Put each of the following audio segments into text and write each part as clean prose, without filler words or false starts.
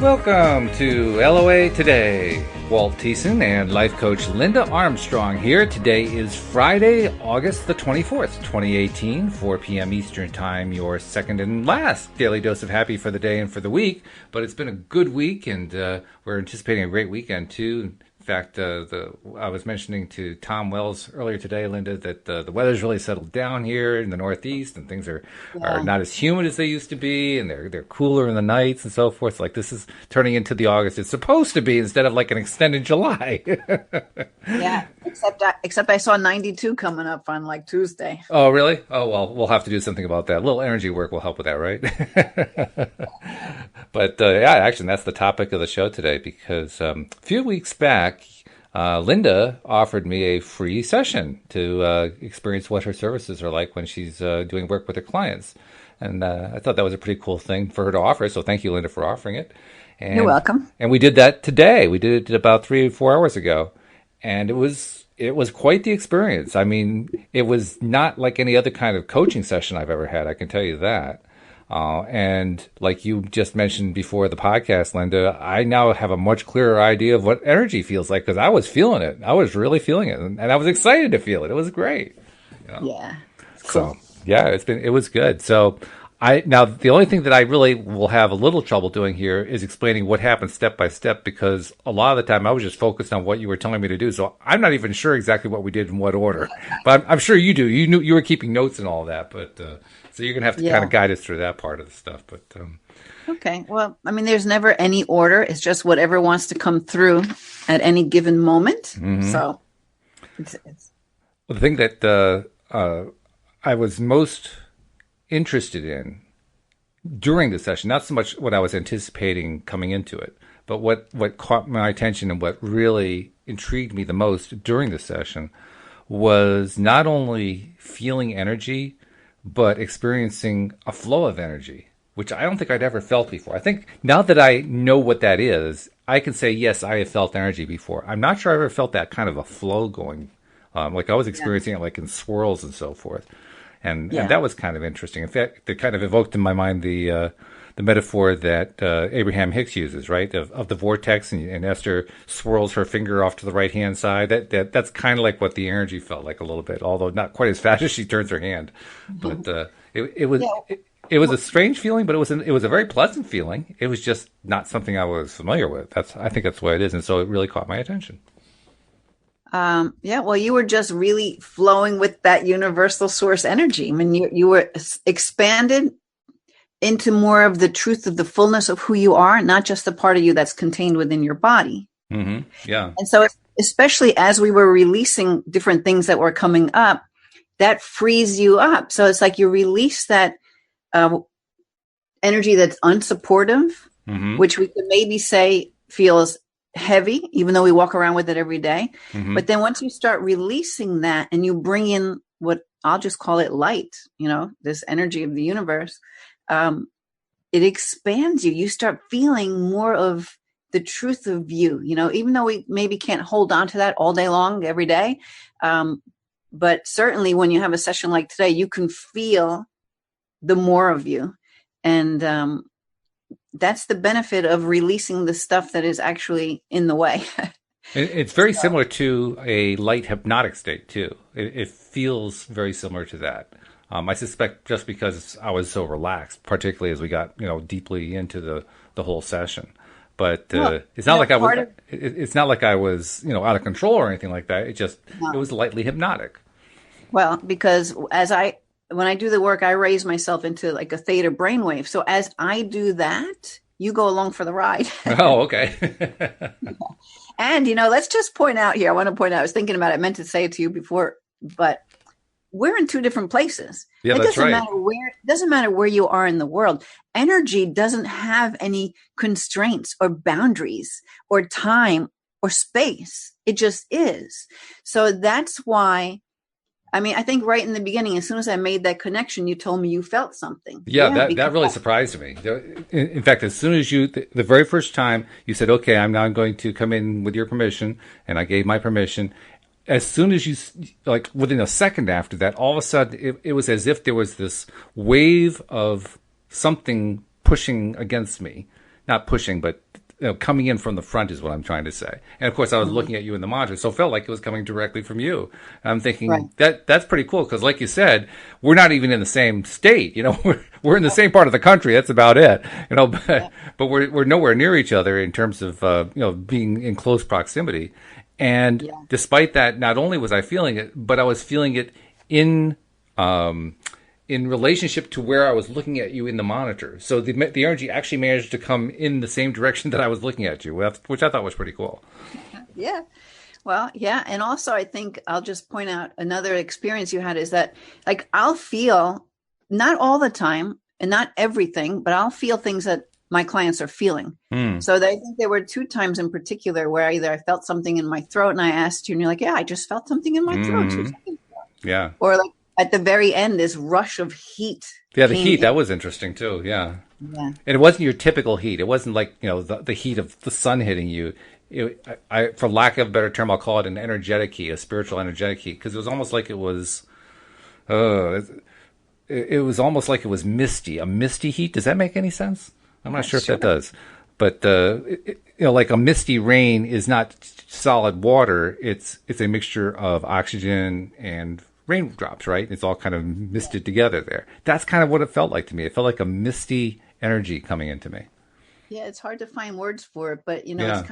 Welcome to LOA Today. Walt and life coach Linda Armstrong here. Today is Friday, August the 24th, 2018, 4 p.m. Eastern Time, your second and last daily dose of happy for the day and for the week. But it's been a good week, and we're anticipating a great weekend, too. In fact, I was mentioning to Tom Wells earlier today, Linda, that the weather's really settled down here in the Northeast, and things are not as humid as they used to be, and they're cooler in the nights and so forth. Like, this is turning into the August it's supposed to be instead of like an extended July. Yeah, except I saw 92 coming up on like Tuesday. Oh, really? Oh, well, we'll have to do something about that. A little energy work will help with that, right? But yeah, actually, that's the topic of the show today, because a few weeks back, Linda offered me a free session to experience what her services are like when she's doing work with her clients. And I thought that was a pretty cool thing for her to offer. So thank you, Linda, for offering it. And, you're welcome. And we did that today. We did it about 3 or 4 hours ago. And it was quite the experience. I mean, it was not like any other kind of coaching session I've ever had, I can tell you that. And like you just mentioned before the podcast, Linda, I now have a much clearer idea of what energy feels like, because I was feeling it. I was really feeling it, and I was excited to feel it. It was great. You know? Yeah. Cool. So yeah, it was good. So now the only thing that I really will have a little trouble doing here is explaining what happened step by step, because a lot of the time I was just focused on what you were telling me to do. So I'm not even sure exactly what we did in what order, but I'm sure you do. You were keeping notes and all that, but so you're gonna have to kind of guide us through that part of the stuff. But okay, well, I mean, there's never any order. It's just whatever wants to come through at any given moment. Mm-hmm. So it's well, the thing that I was most interested in during the session, not so much what I was anticipating coming into it, but what caught my attention and what really intrigued me the most during the session was not only feeling energy, but experiencing a flow of energy, which I don't think I'd ever felt before. I think now that I know what that is, I can say, yes, I have felt energy before. I'm not sure I ever felt that kind of a flow going, like I was experiencing it like in swirls and so forth. And that was kind of interesting. In fact, it kind of evoked in my mind the metaphor that Abraham Hicks uses, right, of the vortex, and Esther swirls her finger off to the right-hand side. That's kind of like what the energy felt like a little bit, although not quite as fast as she turns her hand. But it was a strange feeling, but it was a very pleasant feeling. It was just not something I was familiar with. I think that's what it is, and so it really caught my attention. Yeah, well, you were just really flowing with that universal source energy. I mean, you were expanded into more of the truth of the fullness of who you are, not just the part of you that's contained within your body. Mm-hmm. Yeah. And so especially as we were releasing different things that were coming up, that frees you up. So it's like you release that energy that's unsupportive, mm-hmm. which we could maybe say feels heavy, even though we walk around with it every day. Mm-hmm. But then once you start releasing that and you bring in what I'll just call it light, this energy of the universe, it expands you. You start feeling more of the truth of you, even though we maybe can't hold on to that all day long, every day. But certainly when you have a session like today, you can feel the more of you. And that's the benefit of releasing the stuff that is actually in the way. It's very similar to a light hypnotic state, too. It feels very similar to that. I suspect just because I was so relaxed, particularly as we got deeply into the whole session. But it's not like it's not like I was out of control or anything like that. It was lightly hypnotic. Well, because when I do the work, I raise myself into like a theta brainwave. So as I do that, you go along for the ride. Oh, okay. And, let's just point out here. I want to point out, I was thinking about it. I meant to say it to you before, but we're in two different places. Yeah, that's right. It doesn't matter where you are in the world. Energy doesn't have any constraints or boundaries or time or space. It just is. So that's why, I think right in the beginning, as soon as I made that connection, you told me you felt something. Yeah, that really surprised me. In fact, as soon as the very first time you said, okay, I'm now going to come in with your permission, and I gave my permission, as soon as you, like within a second after that, all of a sudden it was as if there was this wave of something pushing against me. not pushing, but coming in from the front is what I'm trying to say. And of course, I was looking at you in the monitor, so it felt like it was coming directly from you. And I'm Right. thinking that's pretty cool because, like you said, we're not even in the same state. We're in the same part of the country. That's about it. But we're nowhere near each other in terms of being in close proximity. And Yeah. despite that, not only was I feeling it, but I was feeling it in in relationship to where I was looking at you in the monitor. So the energy actually managed to come in the same direction that I was looking at you, which I thought was pretty cool. Yeah. Well, yeah. And also, I think I'll just point out another experience you had is that, like, I'll feel not all the time and not everything, but I'll feel things that my clients are feeling. So I think there were two times in particular where either I felt something in my throat and I asked you, and you're like, yeah, I just felt something in my throat 2 seconds ago. Yeah. Or like at the very end, this rush of heat. Yeah, the came heat, in. that was interesting too. Yeah. Yeah. And it wasn't your typical heat. It wasn't like, the heat of the sun hitting you. For lack of a better term, I'll call it an energetic heat, a spiritual energetic heat, because it was almost like it was, it was almost like it was misty, a misty heat. Does that make any sense? I'm not sure if that does. But, like a misty rain is not solid water. It's a mixture of oxygen and raindrops, right? It's all kind of misted together there. That's kind of what it felt like to me. It felt like a misty energy coming into me. Yeah, it's hard to find words for it, but Yeah. it's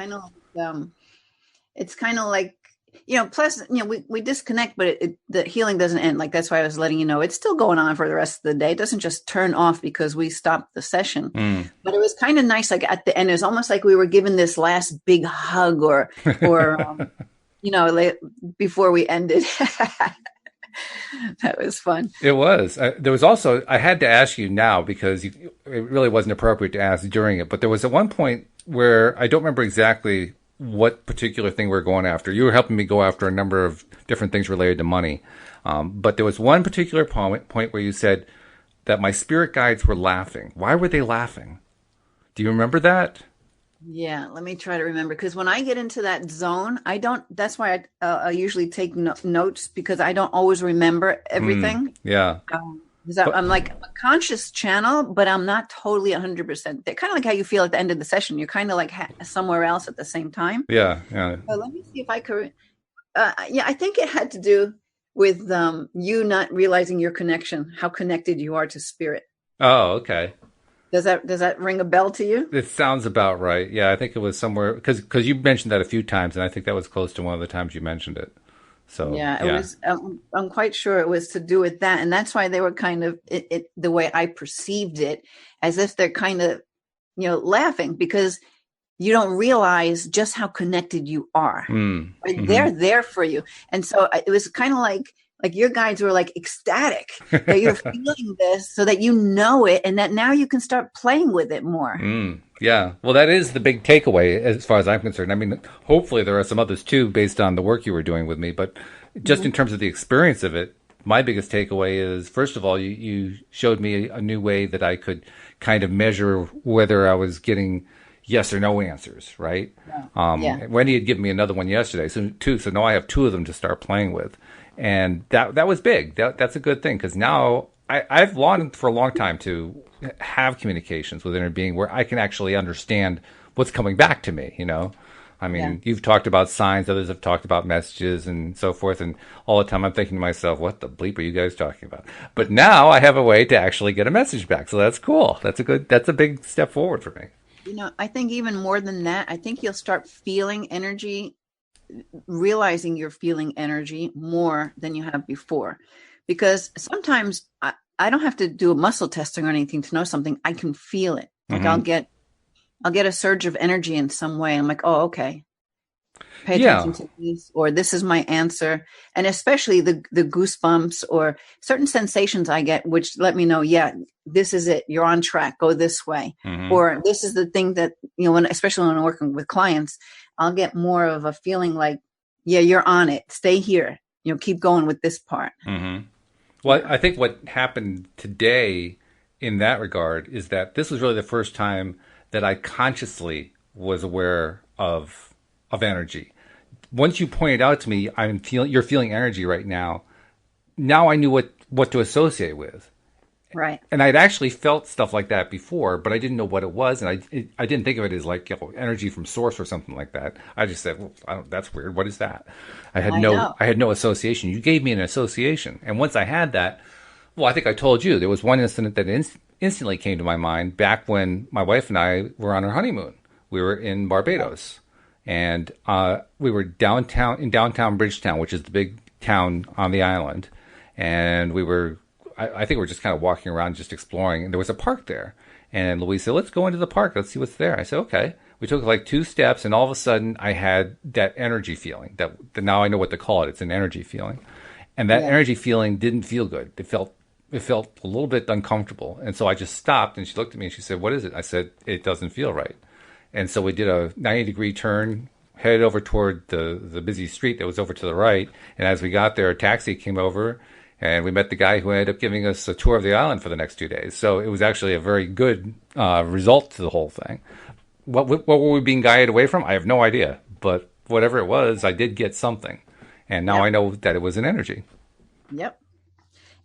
kind of like, plus, we disconnect, but the healing doesn't end. Like, that's why I was letting you know it's still going on for the rest of the day. It doesn't just turn off because we stopped the session. But it was kind of nice. Like at the end, it was almost like we were given this last big hug or, like, before we ended. That was fun. It was. There was also, I had to ask you now because it really wasn't appropriate to ask during it, but there was at one point where I don't remember exactly what particular thing we were going after. You were helping me go after a number of different things related to money. But there was one particular point where you said that my spirit guides were laughing. Why were they laughing? Do you remember that? Yeah, let me try to remember, because when I get into that zone, that's why I usually take notes, because I don't always remember everything. Yeah. Because I'm like a conscious channel, but I'm not totally 100% there. Kind of like how you feel at the end of the session. You're kind of like somewhere else at the same time. Yeah. So let me see if I could. I think it had to do with you not realizing your connection, how connected you are to spirit. Oh, okay. Does that ring a bell to you? It sounds about right. Yeah, I think it was somewhere because you mentioned that a few times, and I think that was close to one of the times you mentioned it. So yeah, it was. I'm quite sure it was to do with that, and that's why they were kind of the way I perceived it, as if they're kind of laughing because you don't realize just how connected you are. Right? They're there for you, and so it was kind of like your guides were like ecstatic that you're feeling this, so that you know it, and that now you can start playing with it more. Yeah. Well, that is the big takeaway as far as I'm concerned. I mean, hopefully there are some others too based on the work you were doing with me, but just in terms of the experience of it, my biggest takeaway is, first of all, you showed me a new way that I could kind of measure whether I was getting yes or no answers, right? Wendy had given me another one yesterday, so now I have two of them to start playing with. And that was big. That's a good thing, because now I've longed for a long time to have communications with inner being where I can actually understand what's coming back to me, I mean, you've talked about signs, others have talked about messages and so forth, and all the time I'm thinking to myself, what the bleep are you guys talking about? But now I have a way to actually get a message back, so that's cool. That's a big step forward for me. I think even more than that, I think you'll start feeling energy, realizing you're feeling energy more than you have before, because sometimes I don't have to do a muscle testing or anything to know something. I can feel it. Like I'll get a surge of energy in some way. I'm like, oh, okay. Pay attention to this, or this is my answer. And especially the goosebumps or certain sensations I get, which let me know, this is it. You're on track. Go this way. Or this is the thing that, especially when I'm working with clients, I'll get more of a feeling like, you're on it. Stay here. Keep going with this part. Well, I think what happened today in that regard is that this was really the first time that I consciously was aware of energy. Once you pointed out to me, you're feeling energy right now. Now I knew what to associate with. Right. And I'd actually felt stuff like that before, but I didn't know what it was, and I didn't think of it as like, energy from source or something like that. I just said, well, that's weird. What is that? I know. I had no association. You gave me an association, and once I had that, well, I think I told you there was one incident that instantly came to my mind back when my wife and I were on our honeymoon. We were in Barbados, and we were downtown Bridgetown, which is the big town on the island, and we were. I think we were just kind of walking around, just exploring, and there was a park there. And Louise said, "Let's go into the park. Let's see what's there." I said, "Okay." We took like 2 steps, and all of a sudden, I had that energy feeling. That now I know what to call it. It's an energy feeling, and that energy feeling didn't feel good. It felt a little bit uncomfortable, and so I just stopped. And she looked at me and she said, "What is it?" I said, "It doesn't feel right." And so we did a 90-degree turn, headed over toward the busy street that was over to the right. And as we got there, a taxi came over. And we met the guy who ended up giving us a tour of the island for the next 2 days. So it was actually a very good result to the whole thing. What were we being guided away from? I have no idea. But whatever it was, I did get something. And now I know that it was an energy. Yep.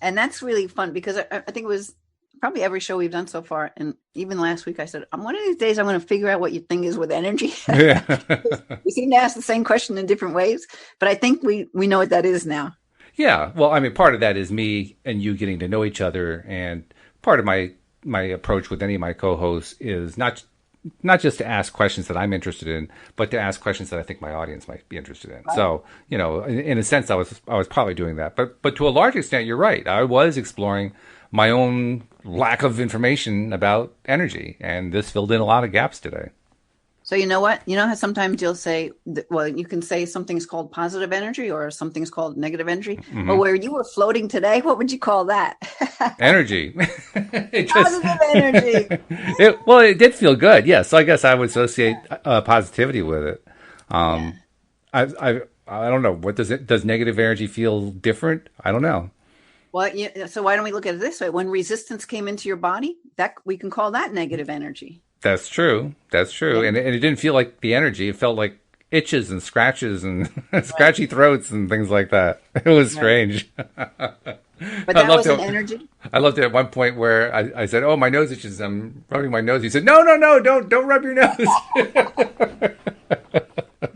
And that's really fun because I think it was probably every show we've done so far. And even last week I said, one of these days I'm going to figure out what your thing is with energy. Yeah. We seem to ask the same question in different ways. But I think we know what that is now. Yeah, well, I mean, part of that is me and you getting to know each other, and part of my approach with any of my co-hosts is not just to ask questions that I'm interested in, but to ask questions that I think my audience might be interested in. Right. So, in a sense, I was probably doing that, but to a large extent, you're right. I was exploring my own lack of information about energy, and this filled in a lot of gaps today. So you know what? You know how sometimes you'll say, well, you can say something's called positive energy or something's called negative energy. Mm-hmm. Well, where you were floating today, what would you call that? Energy. Positive energy. It did feel good. Yeah. So I guess I would associate positivity with it. I don't know. Does negative energy feel different? I don't know. Well, so why don't we look at it this way? When resistance came into your body, that we can call that negative energy. That's true. Yeah. And it didn't feel like the energy. It felt like itches and scratches and scratchy throats and things like that. It was strange. But that was an energy? I loved it at one point where I said, "Oh, my nose itches. I'm rubbing my nose." He said, "No, don't rub your nose."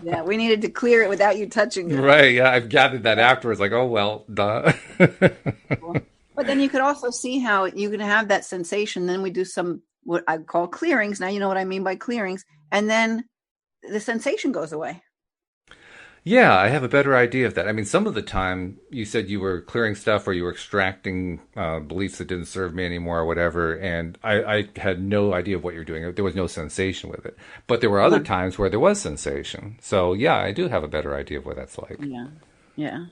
Yeah, we needed to clear it without you touching it. Right, yeah. I've gathered that afterwards, like, oh, well, duh. But then you could also see how you can have that sensation. Then we do some what I call clearings. Now you know what I mean by clearings. And then the sensation goes away. Yeah, I have a better idea of that. I mean, some of the time you said you were clearing stuff or you were extracting beliefs that didn't serve me anymore or whatever, and I had no idea of what you're doing. There was no sensation with it. But there were other times where there was sensation. So, yeah, I do have a better idea of what that's like. Yeah.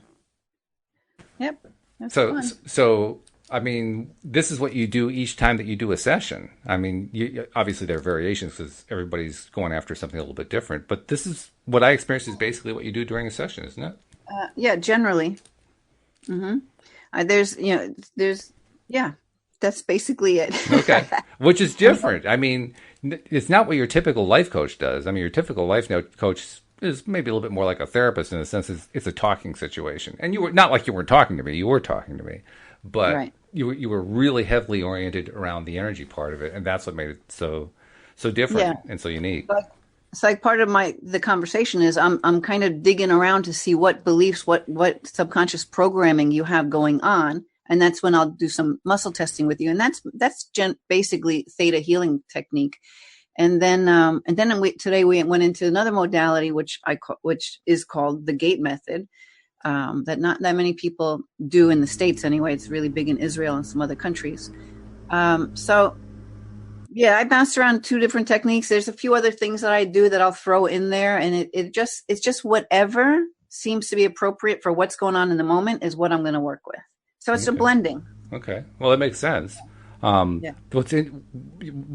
Yep. That's fun. So I mean, this is what you do each time that you do a session. I mean, obviously there are variations because everybody's going after something a little bit different. But this is what I experienced is basically what you do during a session, isn't it? Yeah, generally. Mm-hmm. That's basically it. Okay, which is different. I mean, it's not what your typical life coach does. I mean, your typical life coach is maybe a little bit more like a therapist in the sense it's a talking situation. And you were not like you weren't talking to me. You were talking to me. But right. you were really heavily oriented around the energy part of it, and that's what made it so different and so unique. It's like part of the conversation is I'm kind of digging around to see what beliefs, what subconscious programming you have going on, and that's when I'll do some muscle testing with you, and that's basically theta healing technique. And then today we went into another modality which is called the gate method. That not that many people do in the States anyway. It's really big in Israel and some other countries. So I bounced around 2 different techniques. There's a few other things that I do that I'll throw in there, and it's just whatever seems to be appropriate for what's going on in the moment is what I'm going to work with. So it's a blending. Okay. Well, that makes sense.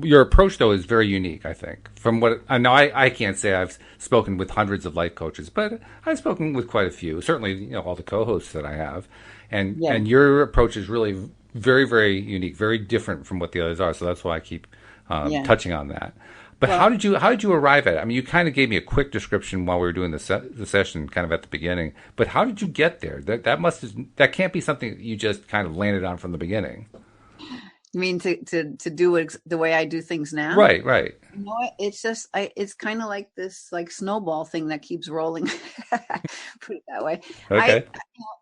Your approach though is very unique, I think. From what I know, I can't say I've spoken with hundreds of life coaches, but I've spoken with quite a few. Certainly, all the co-hosts that I have, and your approach is really very, very unique, very different from what the others are. So that's why I keep touching on that. But how did you arrive at it? I mean, you kind of gave me a quick description while we were doing the session, kind of at the beginning. But how did you get there? That can't be something that you just kind of landed on from the beginning. You mean to do it the way I do things now? Right, right. You know what? It's just it's kind of like this like snowball thing that keeps rolling. Put it that way. Okay.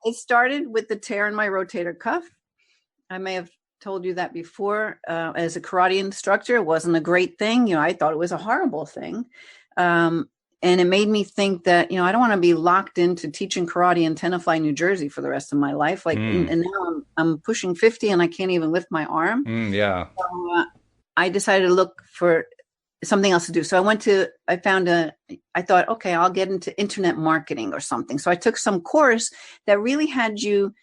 It started with the tear in my rotator cuff. I may have told you that before. As a karate instructor, it wasn't a great thing. You know, I thought it was a horrible thing. And it made me think that, you know, I don't want to be locked into teaching karate in Tenafly, New Jersey for the rest of my life. Like, and now I'm pushing 50 and I can't even lift my arm. Yeah. So, I decided to look for something else to do. So I thought, okay, I'll get into internet marketing or something. So I took some course that really had you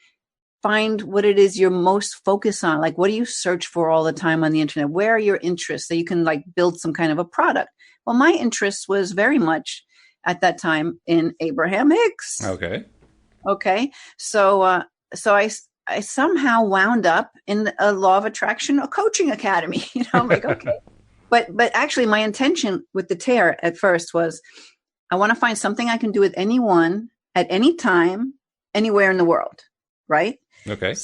find what it is you're most focused on. Like, what do you search for all the time on the internet? Where are your interests so you can like build some kind of a product? Well, my interest was very much at that time in Abraham Hicks. Okay. So I somehow wound up in a law of attraction, a coaching academy. You know, I'm like, okay. But actually my intention with the tear at first was I want to find something I can do with anyone at any time, anywhere in the world. Right. Okay.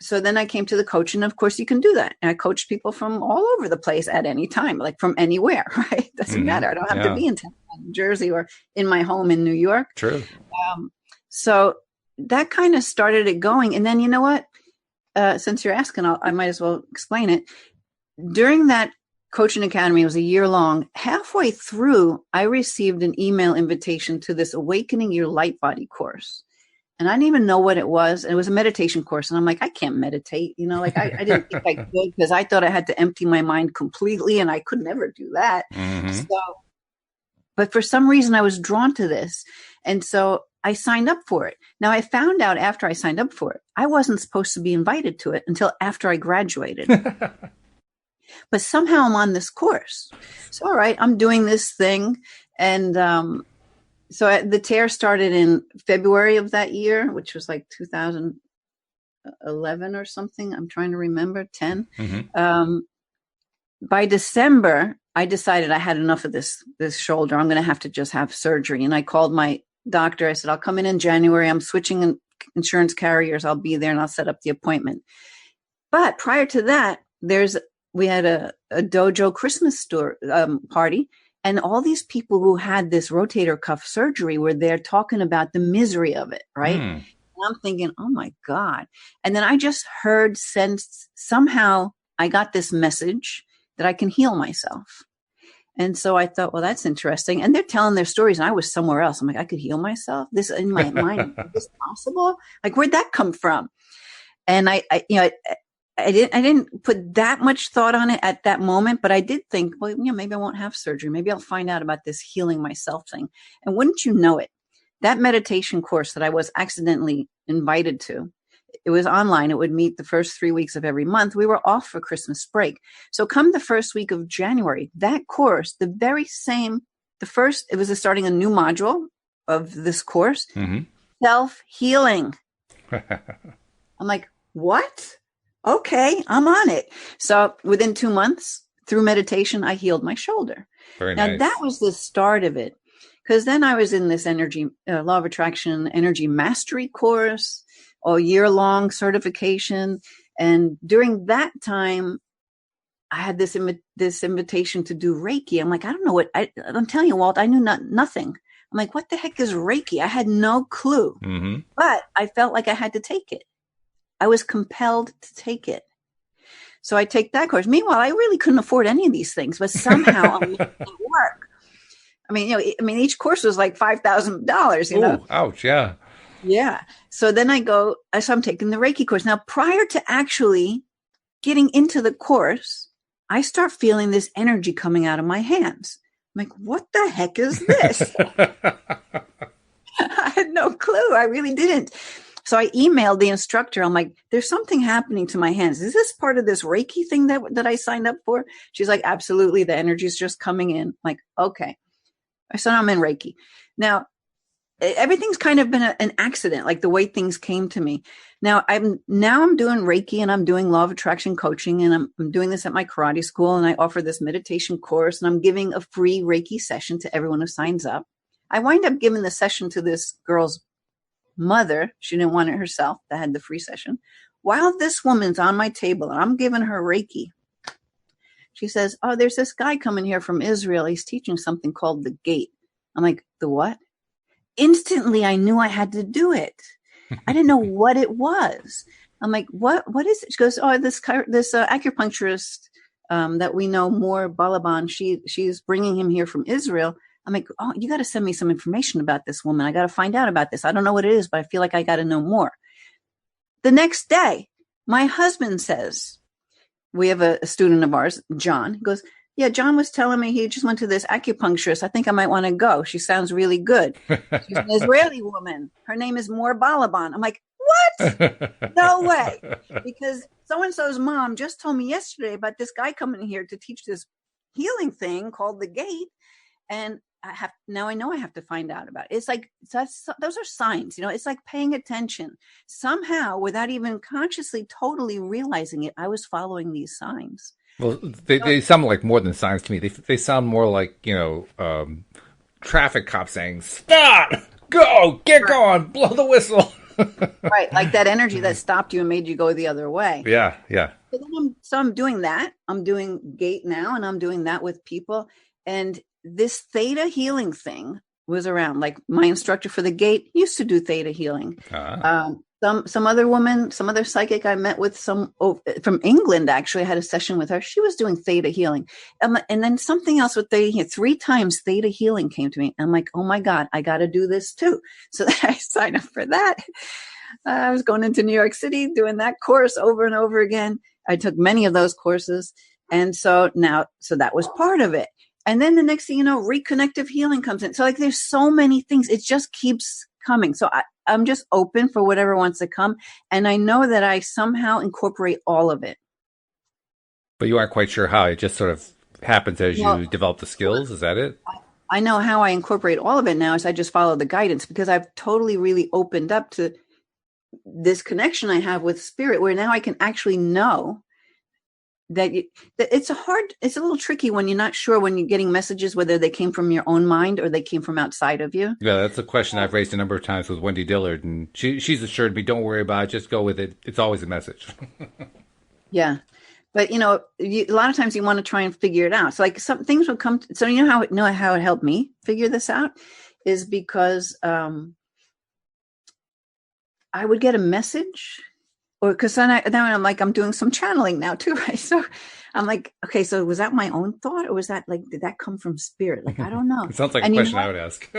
So then I came to the coaching. Of course, you can do that. And I coached people from all over the place at any time, like from anywhere, right? Doesn't matter. I don't have to be in New Jersey or in my home in New York. True. So that kind of started it going. And then, you know what? Since you're asking, I might as well explain it. During that coaching academy, it was a year long. Halfway through, I received an email invitation to this Awakening Your Light Body course. And I didn't even know what it was. And it was a meditation course. And I'm like, I can't meditate. You know, like I didn't think I could because I thought I had to empty my mind completely and I could never do that. But for some reason I was drawn to this. And so I signed up for it. Now I found out after I signed up for it, I wasn't supposed to be invited to it until after I graduated. But somehow I'm on this course. So, all right, I'm doing this thing. And, so the tear started in February of that year, which was like 2011 or something. I'm trying to remember, 10. By December, I decided I had enough of this shoulder. I'm going to have to just have surgery. And I called my doctor. I said, I'll come in January. I'm switching insurance carriers. I'll be there and I'll set up the appointment. But prior to that, we had a dojo Christmas party. And all these people who had this rotator cuff surgery were there talking about the misery of it, right? And I'm thinking, oh my God. And then I just somehow I got this message that I can heal myself. And so I thought, well, that's interesting. And they're telling their stories and I was somewhere else. I'm like, I could heal myself? This in my mind, is this possible? Like, where'd that come from? And I didn't put that much thought on it at that moment, but I did think, well, maybe I won't have surgery. Maybe I'll find out about this healing myself thing. And wouldn't you know it, that meditation course that I was accidentally invited to, it was online. It would meet the first 3 weeks of every month. We were off for Christmas break. So come the first week of January, that course, it was starting a new module of this course, self-healing. I'm like, what? Okay, I'm on it. So within 2 months, through meditation, I healed my shoulder. Very nice. Now that was the start of it, because then I was in this law of attraction energy mastery course, a year-long certification, and during that time, I had this invitation to do Reiki. I'm like, I don't know what I'm telling you, Walt. I knew nothing. I'm like, what the heck is Reiki? I had no clue, but I felt like I had to take it. I was compelled to take it. So I take that course. Meanwhile, I really couldn't afford any of these things, but somehow I'm making it work. I mean, each course was like $5,000, you know? Ooh, ouch. Yeah. Yeah. So then so I'm taking the Reiki course. Now, prior to actually getting into the course, I start feeling this energy coming out of my hands. I'm like, what the heck is this? I had no clue. I really didn't. So I emailed the instructor. I'm like, there's something happening to my hands. Is this part of this Reiki thing that I signed up for? She's like, absolutely. The energy is just coming in. I'm like, okay. So I'm in Reiki. Now, everything's kind of been an accident, like the way things came to me. Now I'm doing Reiki and I'm doing law of attraction coaching and I'm doing this at my karate school and I offer this meditation course and I'm giving a free Reiki session to everyone who signs up. I wind up giving the session to this girl's mother. She didn't want it herself, that had the free session. while this woman's on my table and I'm giving her Reiki, she says, oh, there's this guy coming here from Israel. He's teaching something called the gate. I'm like, the what? Instantly, I knew I had to do it. I didn't know what it was. I'm like, what is it? She goes, oh, this acupuncturist that we know more, Balaban, she's bringing him here from Israel. I'm like, oh, you got to send me some information about this woman. I got to find out about this. I don't know what it is, but I feel like I got to know more. The next day, my husband says, we have a student of ours, John. He goes, yeah, John was telling me he just went to this acupuncturist. I think I might want to go. She sounds really good. She's an Israeli woman. Her name is Mor Balaban. I'm like, what? No way. Because so-and-so's mom just told me yesterday about this guy coming here to teach this healing thing called the gate. And I know I have to find out about it. It's like, those are signs, it's like paying attention. Somehow, without even consciously, totally realizing it, I was following these signs. Well, they sound like more than signs to me. They sound more like, traffic cops saying, stop, go, get going, blow the whistle. Right, like that energy that stopped you and made you go the other way. Yeah. So I'm doing that. I'm doing gate now, and I'm doing that with people. And this theta healing thing was around. Like my instructor for the gate used to do theta healing. Some other woman, some other psychic I met with, from England, actually, I had a session with her. She was doing theta healing. And then something else with theta healing. 3 times theta healing came to me. I'm like, oh my God, I got to do this too. So I signed up for that. I was going into New York City, doing that course over and over again. I took many of those courses. And so that was part of it. And then the next thing you know, reconnective healing comes in. So like there's so many things. It just keeps coming. So I'm just open for whatever wants to come. And I know that I somehow incorporate all of it. But you aren't quite sure how. It just sort of happens as you develop the skills. Is that it? I know how I incorporate all of it now is I just follow the guidance, because I've totally really opened up to this connection I have with spirit, where now I can actually know that it's a little tricky when you're not sure when you're getting messages, whether they came from your own mind or they came from outside of you. Yeah, that's a question I've raised a number of times with Wendy Dillard, and she's assured me, don't worry about it, just go with it. It's always a message. Yeah. But, a lot of times you want to try and figure it out. So like some things will come. So how it helped me figure this out is because I would get a message. Or because then I'm like, I'm doing some channeling now too, right? So I'm like, okay, so was that my own thought, or was that did that come from spirit? Like, I don't know. It sounds like a question I would ask.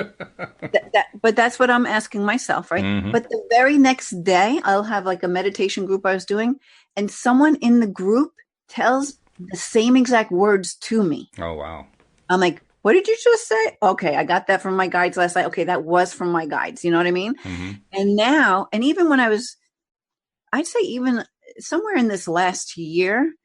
But that's what I'm asking myself, right? Mm-hmm. But the very next day, I'll have like a meditation group I was doing, and someone in the group tells the same exact words to me. Oh, wow. I'm like, what did you just say? Okay, I got that from my guides last night. Okay, that was from my guides. You know what I mean? Mm-hmm. And now, and even when I'd say even somewhere in this last year,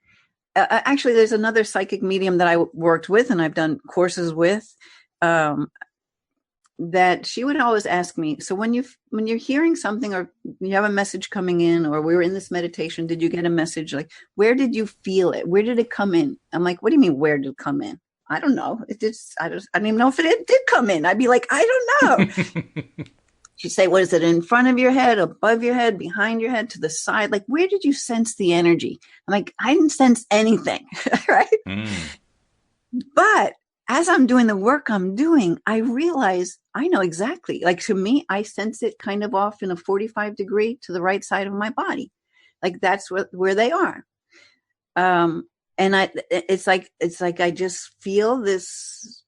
actually, there's another psychic medium that I worked with and I've done courses with, that she would always ask me, so when you're hearing something or you have a message coming in, or we were in this meditation, did you get a message? Like, where did you feel it? Where did it come in? I'm like, what do you mean, where did it come in? I don't know. I don't even know if it did come in. I'd be like, I don't know. She'd say, what is it, in front of your head, above your head, behind your head, to the side? Like, where did you sense the energy? I'm like, I didn't sense anything, right? Mm. But as I'm doing the work I'm doing, I realize I know exactly. Like, to me, I sense it kind of off in a 45-degree to the right side of my body. Like, that's where they are. And it's like I just feel this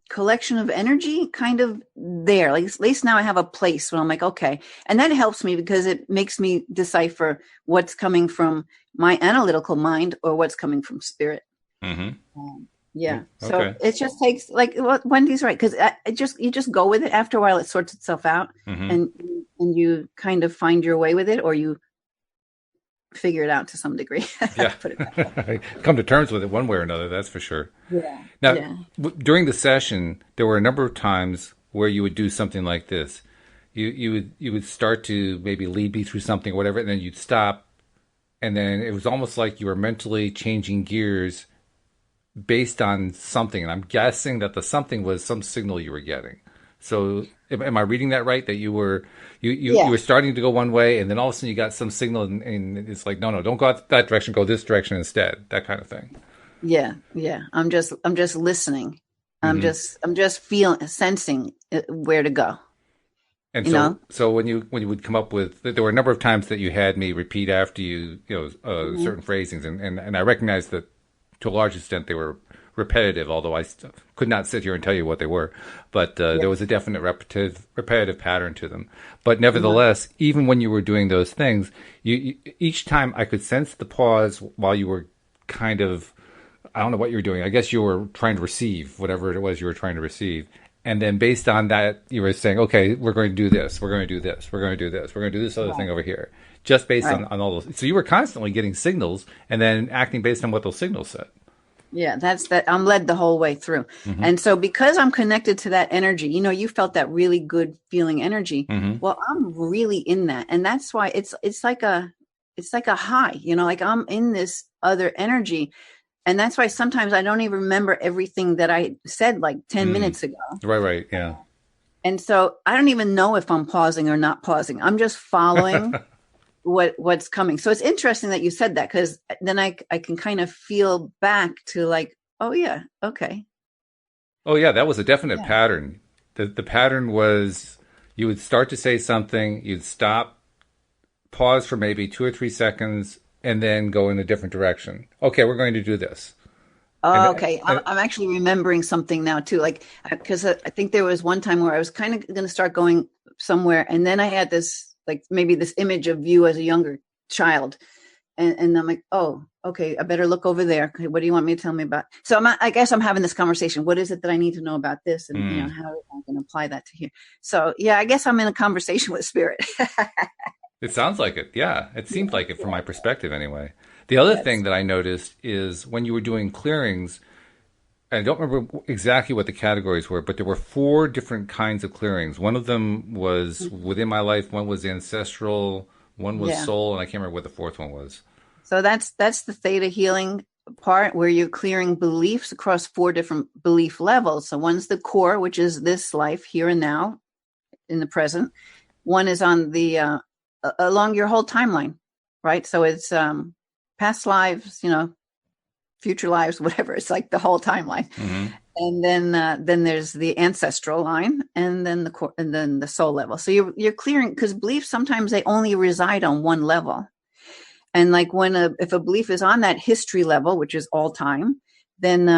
collection of energy kind of there. Like, at least now I have a place where I'm like, okay. And that helps me because it makes me decipher what's coming from my analytical mind or what's coming from spirit. Mm-hmm. Yeah. Okay. So it just takes, like, Wendy's right. Cause you just go with it. After a while, it sorts itself out. Mm-hmm. and you kind of find your way with it, or you figure it out to some degree. Yeah. Put it that way. Come to terms with it one way or another. That's for sure. Yeah. Now, during the session, there were a number of times where you would do something like this. You would start to maybe lead me through something or whatever, and then you'd stop. And then it was almost like you were mentally changing gears based on something. And I'm guessing that the something was some signal you were getting. So am I reading that right? That you Yeah, were starting to go one way, and then all of a sudden you got some signal, and it's like, no, don't go out that direction. Go this direction instead. That kind of thing. yeah. I'm just listening. Hmm. I'm just feeling, sensing where to go. And You know. so when you would come up with, there were a number of times that you had me repeat after you, Hmm. certain phrasings, and I recognized that to a large extent they were repetitive, although could not sit here and tell you what they were. But Yeah. there was a definite repetitive pattern to them. But Uh-huh. nevertheless, even when you were doing those things, each time I could sense the pause while you were kind of, I don't know what you were doing. I guess you were trying to receive whatever it was you were trying to receive. And then based on that, you were saying, okay, we're going to do this. We're going to do this. We're going to do this. We're going to do this other thing Right. over here. Just based Right. on all those. So you were constantly getting signals and then acting based on what those signals said. Yeah, that's that. I'm led the whole way through. Hmm. And so because I'm connected to that energy, you felt that really good feeling energy. Hmm. Well, I'm really in that. And that's why it's like a high, like I'm in this other energy. And that's why sometimes I don't even remember everything that I said like 10 Mm. minutes ago. Right, yeah. And so I don't even know if I'm pausing or not pausing. I'm just following what's coming. So it's interesting that you said that, because then I can kind of feel back to like, oh yeah, okay. Oh, yeah, that was a definite Yeah. pattern. The pattern was you would start to say something, you'd stop, pause for maybe 2 or 3 seconds, and then go in a different direction. Okay, we're going to do this. Oh, And, okay. I'm, and I'm actually remembering something now too. Like, because I think there was one time where I was kind of going to start going somewhere, and then I had this, like, maybe this image of you as a younger child, and I'm like, oh, okay, I better look over there. Okay, what do you want me to tell me about? So I guess I'm having this conversation. What is it that I need to know about this, and mm, how am I going to apply that to here? So yeah, I guess I'm in a conversation with spirit. it sounds like it. Yeah, it seemed like it from my perspective anyway. The other thing Yes. that I noticed is when you were doing clearings, I don't remember exactly what the categories were, but there were four different kinds of clearings. One of them was within my life, one was ancestral, one was Yeah. soul, and I can't remember what the fourth one was. So that's the theta healing part, where you're clearing beliefs across four different belief levels. So one's the core, which is this life here and now in the present. One is on the along your whole timeline, right? So it's past lives, future lives, whatever. It's like the whole timeline. Hmm. And then there's the ancestral line, and then the core, and then the soul level. So you're clearing, because beliefs sometimes they only reside on one level. And like if a belief is on that history level, which is all time, then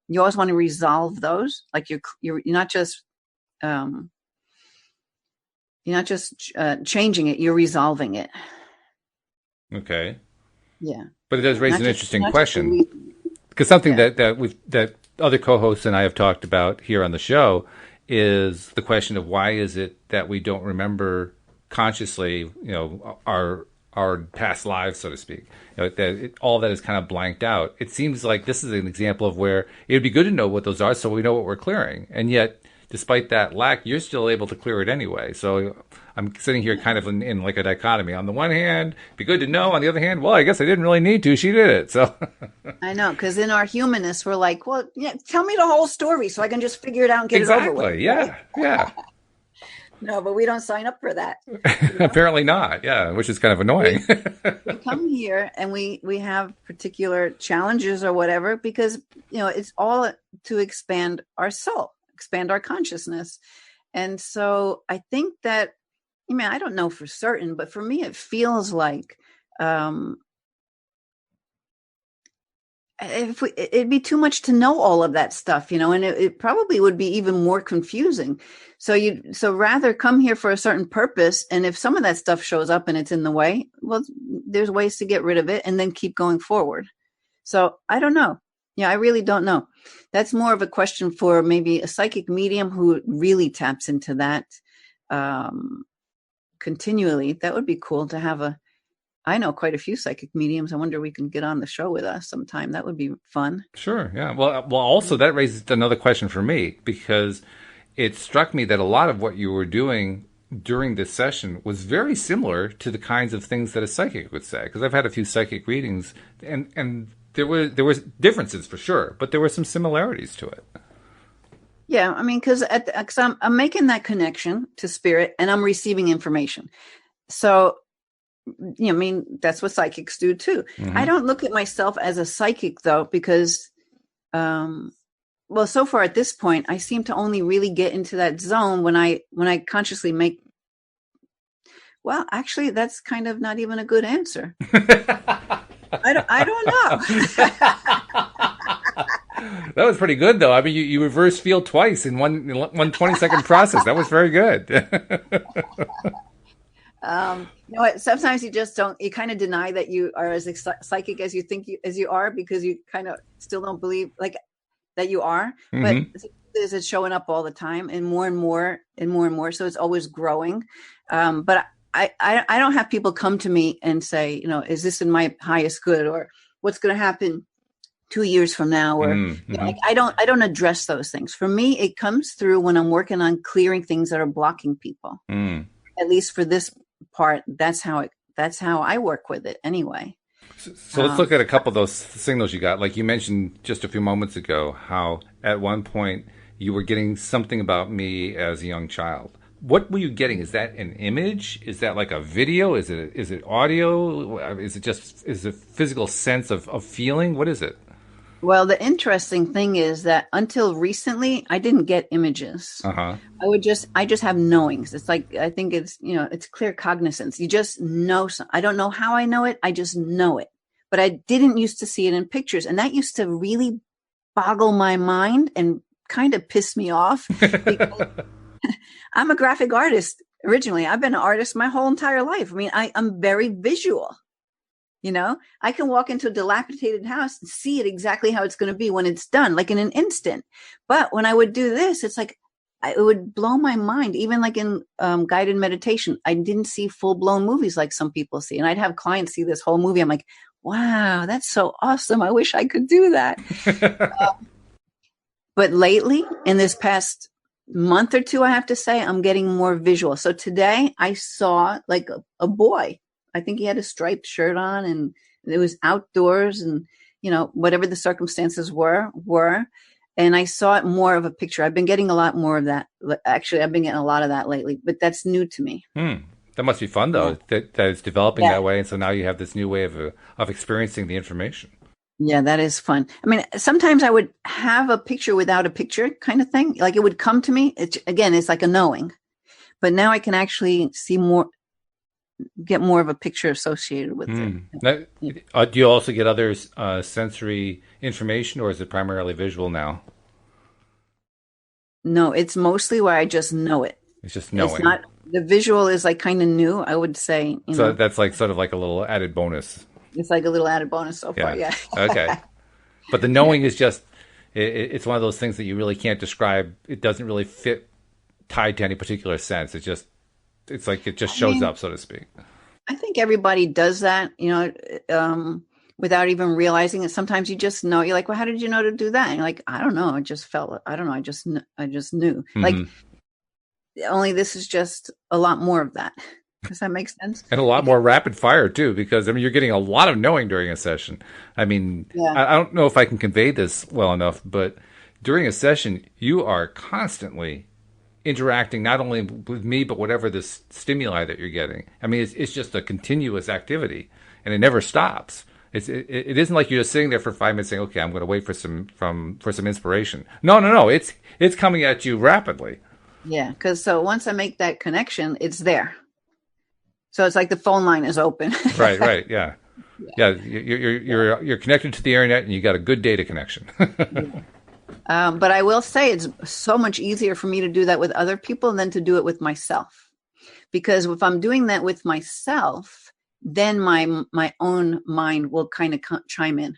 you always want to resolve those. Like um, you're not just changing it; you're resolving it. Okay. Yeah, But it does raise not an just interesting not just question believing. because something Yeah. that other co-hosts and I have talked about here on the show is the question of why is it that we don't remember consciously, our past lives, so to speak. All that is kind of blanked out. It seems like this is an example of where it would be good to know what those are, so we know what we're clearing, and yet, despite that lack, you're still able to clear it anyway. So I'm sitting here kind of in like a dichotomy. On the one hand, it'd be good to know. On the other hand, well, I guess I didn't really need to. She did it. So I know, because in our humanness, we're like, well, yeah, tell me the whole story so I can just figure it out and get it over with, exactly. right? Yeah. Yeah. No, but we don't sign up for that. Apparently not. Yeah. Which is kind of We annoying. we come here and we have particular challenges or whatever, because it's all to expand our soul, expand our consciousness. And so I think that, I don't know for certain, but for me it feels like um it'd be too much to know all of that stuff, and it probably would be even more confusing. So rather come here for a certain purpose, and if some of that stuff shows up and it's in the way, well, there's ways to get rid of it and then keep going forward. So I don't know. Yeah, I really don't know. That's more of a question for maybe a psychic medium who really taps into that um, continually. That would be cool to have I know quite a few psychic mediums. I wonder if we can get on the show with us sometime. That would be fun. Sure. Yeah. Well. Also, that raises another question for me because it struck me that a lot of what you were doing during this session was very similar to the kinds of things that a psychic would say. Because I've had a few psychic readings, and there was differences for sure, but there were some similarities to it. Yeah, I mean, because I'm making that connection to spirit, and I'm receiving information. So, I mean, that's what psychics do too. I Mm-hmm. don't look at myself as a psychic though, because, um, well, so far at this point, I seem to only really get into that zone when I consciously make. Well, actually, that's kind of not even a good answer. I don't know. That was pretty good, though. I mean, you reverse field twice in one 20-second process. That was very good. You know what? Sometimes you just don't. You kind of deny that you are as psychic as you think as you are, because you kind of still don't believe like that you are. But Hmm. is it showing up all the time and more and more and more and more? So it's always growing. But I don't have people come to me and say, is this in my highest good, or what's going to happen 2 years from now, or Mm-hmm. like I don't address those things. For me, it comes through when I'm working on clearing things that are blocking people. Mm. At least for this part, that's how I work with it anyway. So let's Um, look at a couple of those signals you got. Like you mentioned just a few moments ago, how at one point you were getting something about me as a young child. What were you getting? Is that an image? Is that like a video? Is it audio? Is it physical sense of feeling? What is it? well, the interesting thing is that until recently, I didn't get images. Uh huh. I just have knowings. It's like, I think it's clear cognizance. You just know. I don't know how I know it. I just know it. But I didn't used to see it in pictures, and that used to really boggle my mind and kind of piss me off, because I'm a graphic artist originally. I've been an artist my whole entire life. I mean, I'm very visual. I can walk into a dilapidated house and see it exactly how it's going to be when it's done, like in an instant. But when I would do this, it's like it would blow my mind. Even like in guided meditation, I didn't see full blown movies like some people see. And I'd have clients see this whole movie. I'm like, wow, that's so awesome. I wish I could do that. But lately, in this past month or two, I have to say, I'm getting more visual. So today I saw like a boy. I think he had a striped shirt on, and it was outdoors, and whatever the circumstances were. And I saw it more of a picture. I've been getting a lot more of that. Actually, I've been getting a lot of that lately, but that's new to me. Hmm. That must be fun Yeah. though. That it's developing Yeah. that way, and so now you have this new way of experiencing the information. Yeah, that is fun. I mean, sometimes I would have a picture without a picture kind of thing. Like it would come to me. It's like a knowing. But now I can actually see more, get more of a picture associated with it. Hmm. Now, do you also get other sensory information, or is it primarily visual now? No, it's mostly where I just know it. It's just It's knowing. not, the visual is like kind of new, I would say. So that's like sort of like a little added bonus. It's like a little added bonus so far. Yeah. Yeah. Okay. But the knowing is just it's one of those things that you really can't describe. It doesn't really fit tied to any particular sense. It's like it just I shows mean, up, so to speak. I think everybody does that, without even realizing it. Sometimes you just know. You're like, well, how did you know to do that? And you're like, I don't know. I just felt it. I don't know. I just knew. Like, Hmm. only this is just a lot more of that. Does that make sense? And a lot Because, more rapid fire too, because I mean you're getting a lot of knowing during a session. I mean, yeah. I don't know if I can convey this well enough, but during a session you are constantly interacting not only with me but whatever this stimuli that you're getting. I mean, it's just a continuous activity, and it never stops. It isn't like you're just sitting there for 5 minutes saying, "Okay, I'm going to wait for some inspiration." No, no, no. It's coming at you rapidly. Yeah. Because so once I make that connection, it's there. So it's like the phone line is open. Right, right, yeah, yeah. You're connected to the internet, and you got a good data connection. But I will say it's so much easier for me to do that with other people than to do it with myself. Because if I'm doing that with myself, then my own mind will kind of chime in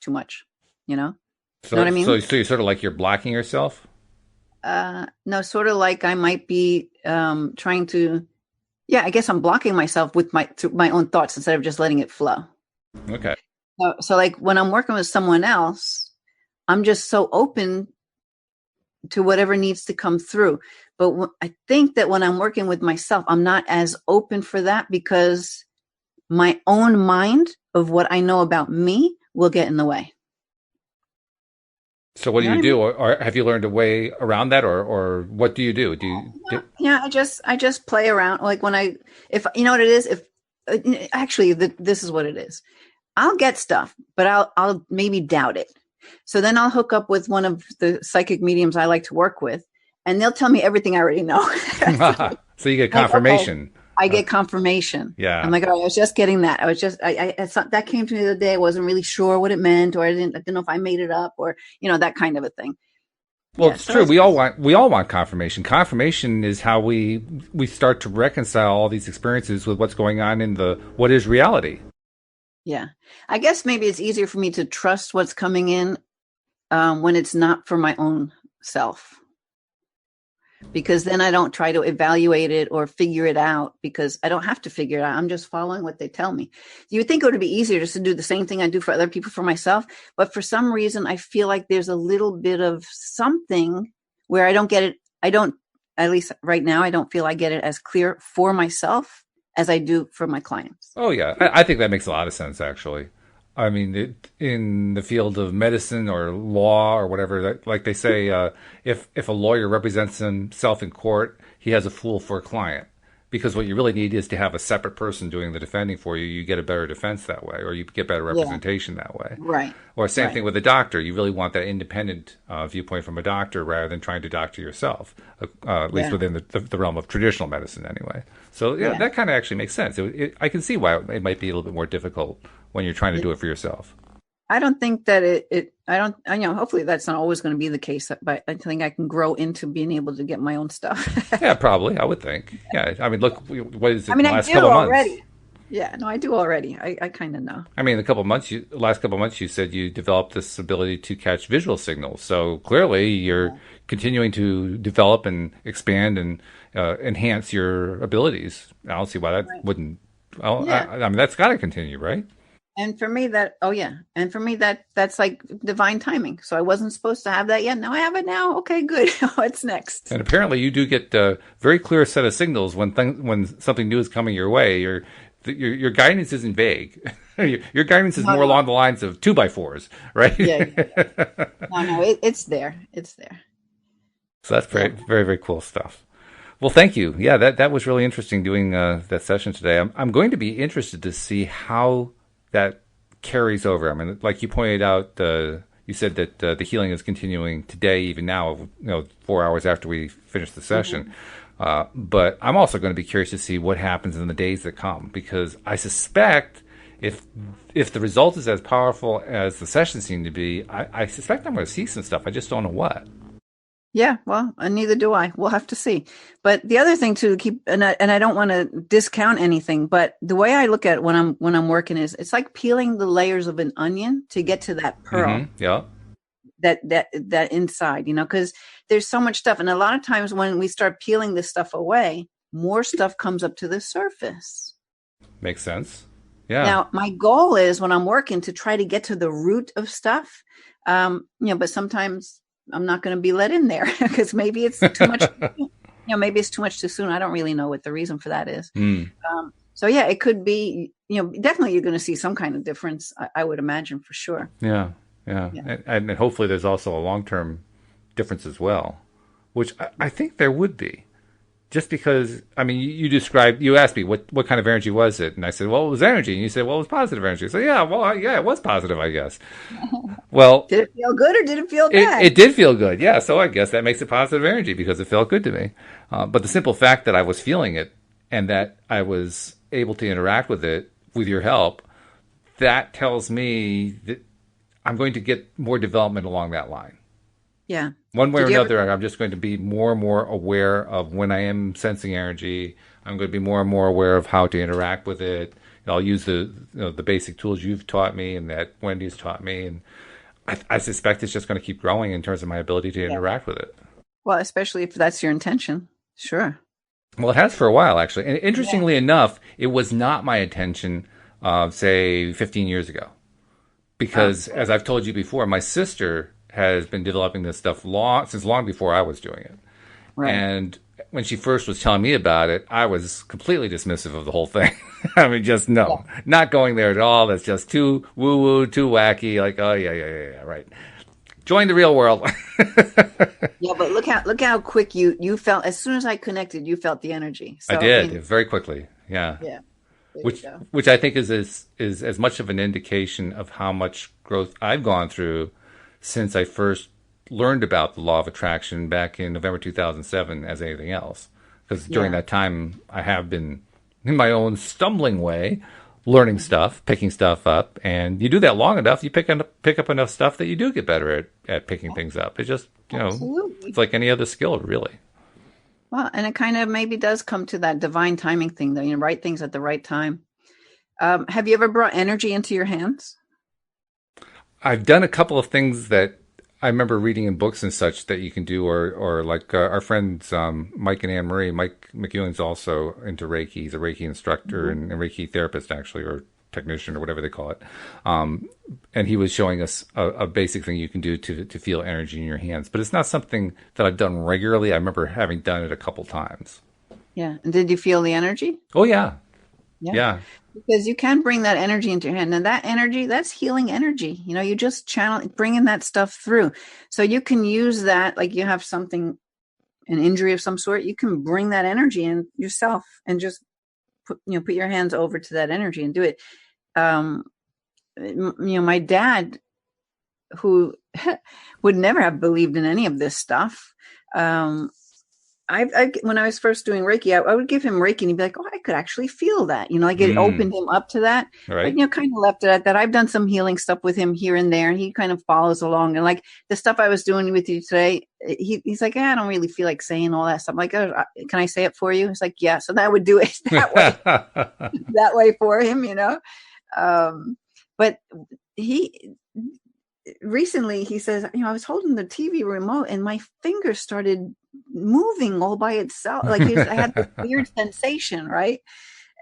too much. You know? Know what So, I mean? so you're sort of like you're blocking yourself. No, sort of like I might be trying to. Yeah, I guess I'm blocking myself with my own thoughts instead of just letting it flow. Okay. So like when I'm working with someone else, I'm just so open to whatever needs to come through. But I think that when I'm working with myself, I'm not as open for that, because my own mind of what I know about me will get in the way. So what You do know you what I do, mean? or have you learned a way around that, or what do you do? Yeah, I just play around. Like when if you know what it is, if actually this is what it is. I'll get stuff, but I'll maybe doubt it. So then I'll hook up with one of the psychic mediums I like to work with, and they'll tell me everything I already know. So you get Like, okay, confirmation. I Uh, get confirmation. I'm yeah. like, oh, I was just getting that. I was just, that came to me the other day. I wasn't really sure what it meant, or I didn't know if I made it up, or that kind of a thing. Well, Yeah. it's So true. it's We all want confirmation. Confirmation is how we start to reconcile all these experiences with what's going on in the what is reality. yeah. I guess maybe it's easier for me to trust what's coming in when it's not for my own self, because then I don't try to evaluate it or figure it out, because I don't have to figure it out. I'm just following what they tell me. You would think it would be easier just to do the same thing I do for other people for myself. But for some reason, I feel like there's a little bit of something where I don't get it. I don't, at least right now, I don't feel I get it as clear for myself as I do for my clients. Oh yeah, I think that makes a lot of sense actually. I mean, in the field of medicine or law or whatever, like they say, if a lawyer represents himself in court, he has a fool for a client. Because what you really need is to have a separate person doing the defending for you. You get a better defense that way, or you get better Yeah. representation that way. Right. Or same Right. thing with a doctor. You really want that independent viewpoint from a doctor rather than trying to doctor yourself, at least Yeah. within the realm of traditional medicine, anyway. So yeah, Yeah. that kind of actually makes sense. I can see why it might be a little bit more difficult when you're trying to do it for yourself. I don't think that I don't, hopefully that's not always going to be the case, but I think I can grow into being able to get my own stuff. Yeah, probably. I would think. Yeah, I mean, look, what is I it? mean, The I last do couple of months. already. Yeah, no, I do already. I kind of know. I mean, last couple of months, you said you developed this ability to catch visual signals. So clearly, you're continuing to develop and expand and enhance your abilities. I don't see why that Right. wouldn't. Well, Yeah. I mean, that's got to continue, right? And for me oh yeah. And for me that's like divine timing. So I wasn't supposed to have that yet. Now I have it now. Okay, good. What's next? And apparently, you do get a very clear set of signals when something new is coming your way. Your guidance isn't vague. Your guidance is No, more no. along the lines of two by fours, right? Yeah, yeah. No, it's there. It's there. So that's Yeah. very, very, very cool stuff. Well, thank you. Yeah, that was really interesting doing that session today. I'm going to be interested to see how that carries over. I mean, like you pointed out, you said that the healing is continuing today, even now, 4 hours after we finish the session. But I'm also going to be curious to see what happens in the days that come, because I suspect if the result is as powerful as the session seemed to be, I suspect I'm going to see some stuff. I just don't know what. Yeah, well, and neither do I. We'll have to see. But the other thing to keep, and I don't want to discount anything, but the way I look at it when I'm working is it's like peeling the layers of an onion to get to that pearl, Yeah. that inside, because there's so much stuff, and a lot of times when we start peeling this stuff away, more stuff comes up to the surface. Makes sense. Yeah. Now, my goal is when I'm working to try to get to the root of stuff, but sometimes I'm not going to be let in there because maybe it's too much. Maybe it's too much too soon. I don't really know what the reason for that is. Mm. So yeah, it could be. Definitely you're going to see some kind of difference. I would imagine for sure. Yeah. And hopefully there's also a long-term difference as well, which I think there would be. Just because, I mean, you asked me what kind of energy was it? And I said, well, it was energy. And you said, well, it was positive energy. So yeah, it was positive, I guess. Well, did it feel good or did it feel bad? It did feel good. Yeah. So I guess that makes it positive energy because it felt good to me. But the simple fact that I was feeling it and that I was able to interact with it with your help, that tells me that I'm going to get more development along that line. Yeah. One way or another, I'm just going to be more and more aware of when I am sensing energy. I'm going to be more and more aware of how to interact with it. I'll use the basic tools you've taught me and that Wendy's taught me, and I suspect it's just going to keep growing in terms of my ability to interact with it. Well, especially if that's your intention. Sure. Well, it has for a while, actually. And interestingly enough, it was not my intention, say, 15 years ago. Because, as I've told you before, my sister has been developing this stuff since long before I was doing it. Right. And when she first was telling me about it, I was completely dismissive of the whole thing. I mean, just not going there at all. That's just too woo-woo, too wacky. Like, oh, yeah, right. Join the real world. Yeah, but look how quick you felt as soon as I connected. You felt the energy. I So I did mean, very quickly. Yeah. yeah, there you Which go. which I think is as much of an indication of how much growth I've gone through since I first learned about the law of attraction back in November 2007 as anything else. Because during Yeah. that time, I have been in my own stumbling way, learning stuff, picking stuff up, and you do that long enough, you pick up enough stuff that you do get better at picking things up. It's just it's Absolutely. like any other skill, really. Well, and it kind of maybe does come to that divine timing thing, though, right things at the right time. Have you ever brought energy into your hands? I've done a couple of things that I remember reading in books and such that you can do, or like our friends Mike and Anne Marie. Mike McEwen's also into Reiki. He's a Reiki instructor Mhm. and Reiki therapist, actually, or technician, or whatever they call it. And he was showing us a basic thing you can do to feel energy in your hands. But it's not something that I've done regularly. I remember having done it a couple times. Yeah. And did you feel the energy? Oh yeah, Yeah. yeah. Because you can bring that energy into your hand. And that energy, that's healing energy. You just channel, bringing that stuff through. So you can use that, like you have something, an injury of some sort, you can bring that energy in yourself and just put your hands over to that energy and do it. Um, my dad, who would never have believed in any of this stuff. When I was first doing Reiki, I would give him Reiki and he'd be like, "Oh, I could actually feel that." Like it Mm, opened him up to that. But, right. kind of left it at that. I've done some healing stuff with him here and there, and he kind of follows along. And like the stuff I was doing with you today, he's like, I don't really feel like saying all that stuff. I'm like, oh, can I say it for you? He's like, yeah. So that would do it that way for him. But he recently he says, I was holding the TV remote and my finger started moving all by itself. Like I had this weird sensation, right?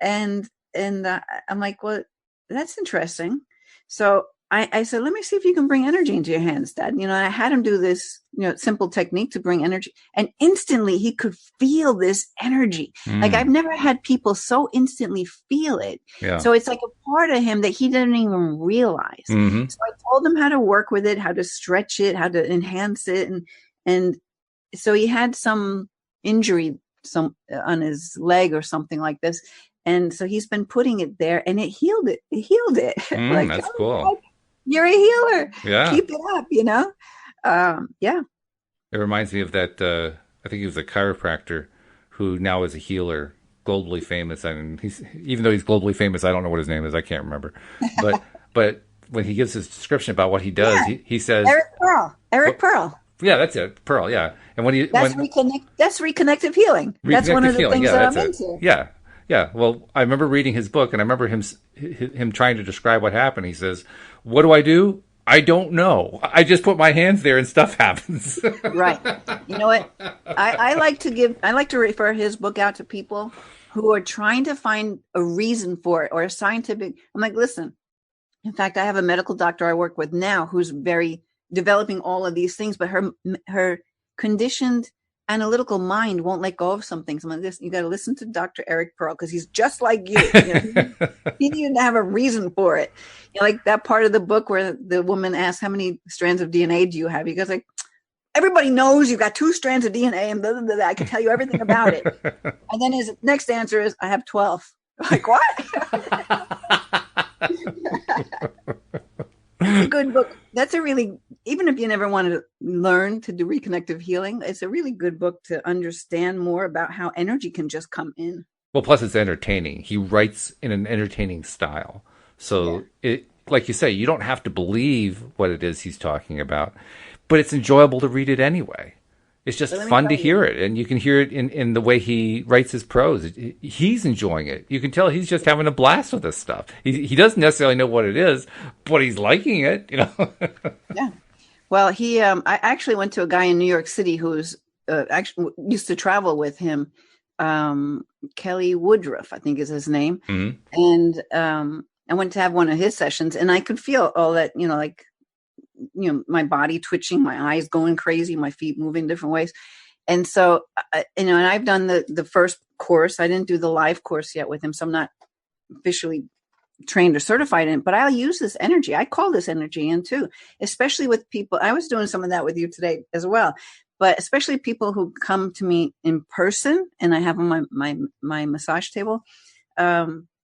And I'm like, well, that's interesting. So I said, let me see if you can bring energy into your hands, Dad. And I had him do this, simple technique to bring energy. And instantly he could feel this energy. Like I've Mm, never had people so instantly feel it. yeah. So it's like a part of him that he didn't even realize. Hmm. So I told him how to work with it, how to stretch it, how to enhance it. And so he had some injury on his leg or something like this. And so he's been putting it there and it healed it. It healed it. Mm, Like, that's oh, cool. God, you're a healer. Yeah. Keep it up. Yeah. It reminds me of that. I think he was a chiropractor who now is a healer, globally famous. And he's even though he's globally famous, I don't know what his name is. I can't remember. But when he gives his description about what he does, Yeah. he says, Eric Pearl. Eric "What? Pearl. Yeah, that's it, Pearl. Yeah." And That's reconnective healing. That's one reconnective of the healing, things yeah, that that's I'm it. into. Yeah, yeah. Well, I remember reading his book, and I remember him trying to describe what happened. He says, "What do I do? I don't know. I just put my hands there, and stuff happens." Right. You know what? I like to refer his book out to people who are trying to find a reason for it or a scientific. I'm like, listen, in fact, I have a medical doctor I work with now who's very developing all of these things, but her conditioned analytical mind won't let go of some things. I'm like, this, you got to listen to Dr. Eric Pearl because he's just like you. He needed to have a reason for it. Like that part of the book where the woman asks, "How many strands of DNA do you have?" He goes like, "Everybody knows you've got 2 strands of DNA, and blah, blah, blah, I can tell you everything about it." And then his next answer is, "I have 12." Like, what? It's a good book. That's a really, even if you never wanted to learn to do reconnective healing, it's a really good book to understand more about how energy can just come in. Well, plus it's entertaining. He writes in an entertaining style. Yeah. So like you say, you don't have to believe what it is he's talking about, but it's enjoyable to read it anyway. It's just But let me fun to tell you, hear it, and you can hear it in the way he writes his prose. He's enjoying it. You can tell he's just having a blast with this stuff. He doesn't necessarily know what it is, but he's liking it. yeah. Well, I actually went to a guy in New York City who's actually used to travel with him. Kelly Woodruff, I think is his name. Hmm. And I went to have one of his sessions and I could feel all that, like, my body twitching, my eyes going crazy, my feet moving different ways. And so, and I've done the first course. I didn't do the live course yet with him. So I'm not officially trained or certified in it, but I'll use this energy. I call this energy in too, especially with people. I was doing some of that with you today as well, but especially people who come to me in person and I have on my massage table.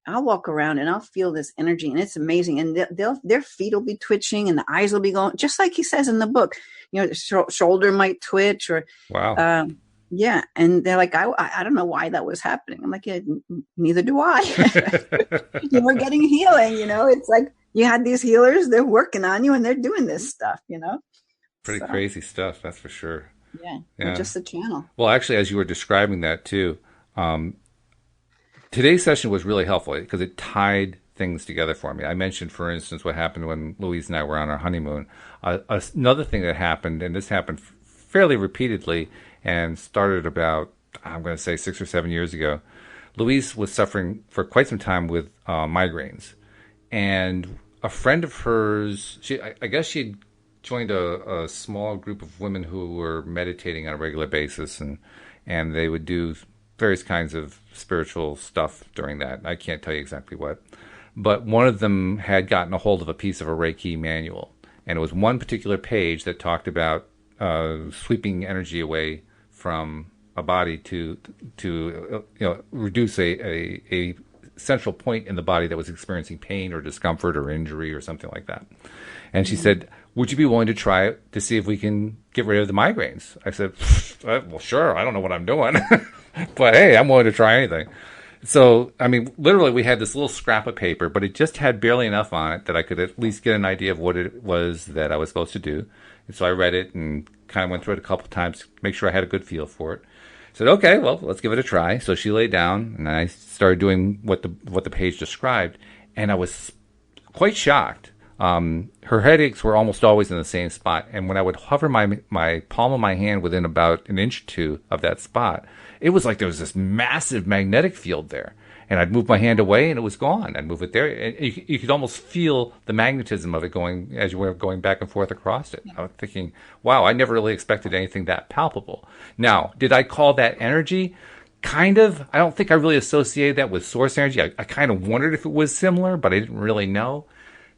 I'll walk around and I'll feel this energy and it's amazing. And their feet will be twitching and the eyes will be going, just like he says in the book, the shoulder might twitch or, Wow. yeah. And they're like, I don't know why that was happening. I'm like, yeah, neither do I. You were getting healing, it's like you had these healers, they're working on you and they're doing this stuff, Pretty crazy stuff, that's for sure. Yeah. Just the channel. Well, actually, as you were describing that too, today's session was really helpful because it tied things together for me. I mentioned, for instance, what happened when Louise and I were on our honeymoon. Another thing that happened, and this happened fairly repeatedly and started about, I'm going to say 6 or 7 years ago. Louise was suffering for quite some time with migraines. And a friend of hers, I guess she'd joined a small group of women who were meditating on a regular basis, and they would do various kinds of spiritual stuff during that. I can't tell you exactly what. But one of them had gotten a hold of a piece of a Reiki manual. And it was one particular page that talked about sweeping energy away from a body to reduce a central point in the body that was experiencing pain or discomfort or injury or something like that. And she said, would you be willing to try it to see if we can get rid of the migraines? I said, well, sure. I don't know what I'm doing. But hey, I'm willing to try anything. So, I mean, literally we had this little scrap of paper, but it just had barely enough on it that I could at least get an idea of what it was that I was supposed to do. And so I read it and kind of went through it a couple of times to make sure I had a good feel for it. I said, okay, well, let's give it a try. So she laid down and I started doing what the page described. And I was quite shocked. Her headaches were almost always in the same spot. And when I would hover my palm of my hand within about an inch or two of that spot, it was like there was this massive magnetic field there. And I'd move my hand away and it was gone. I'd move it there. And you could almost feel the magnetism of it going as you were going back and forth across it. I was thinking, wow, I never really expected anything that palpable. Now, did I call that energy? Kind of. I don't think I really associated that with source energy. I kind of wondered if it was similar, but I didn't really know.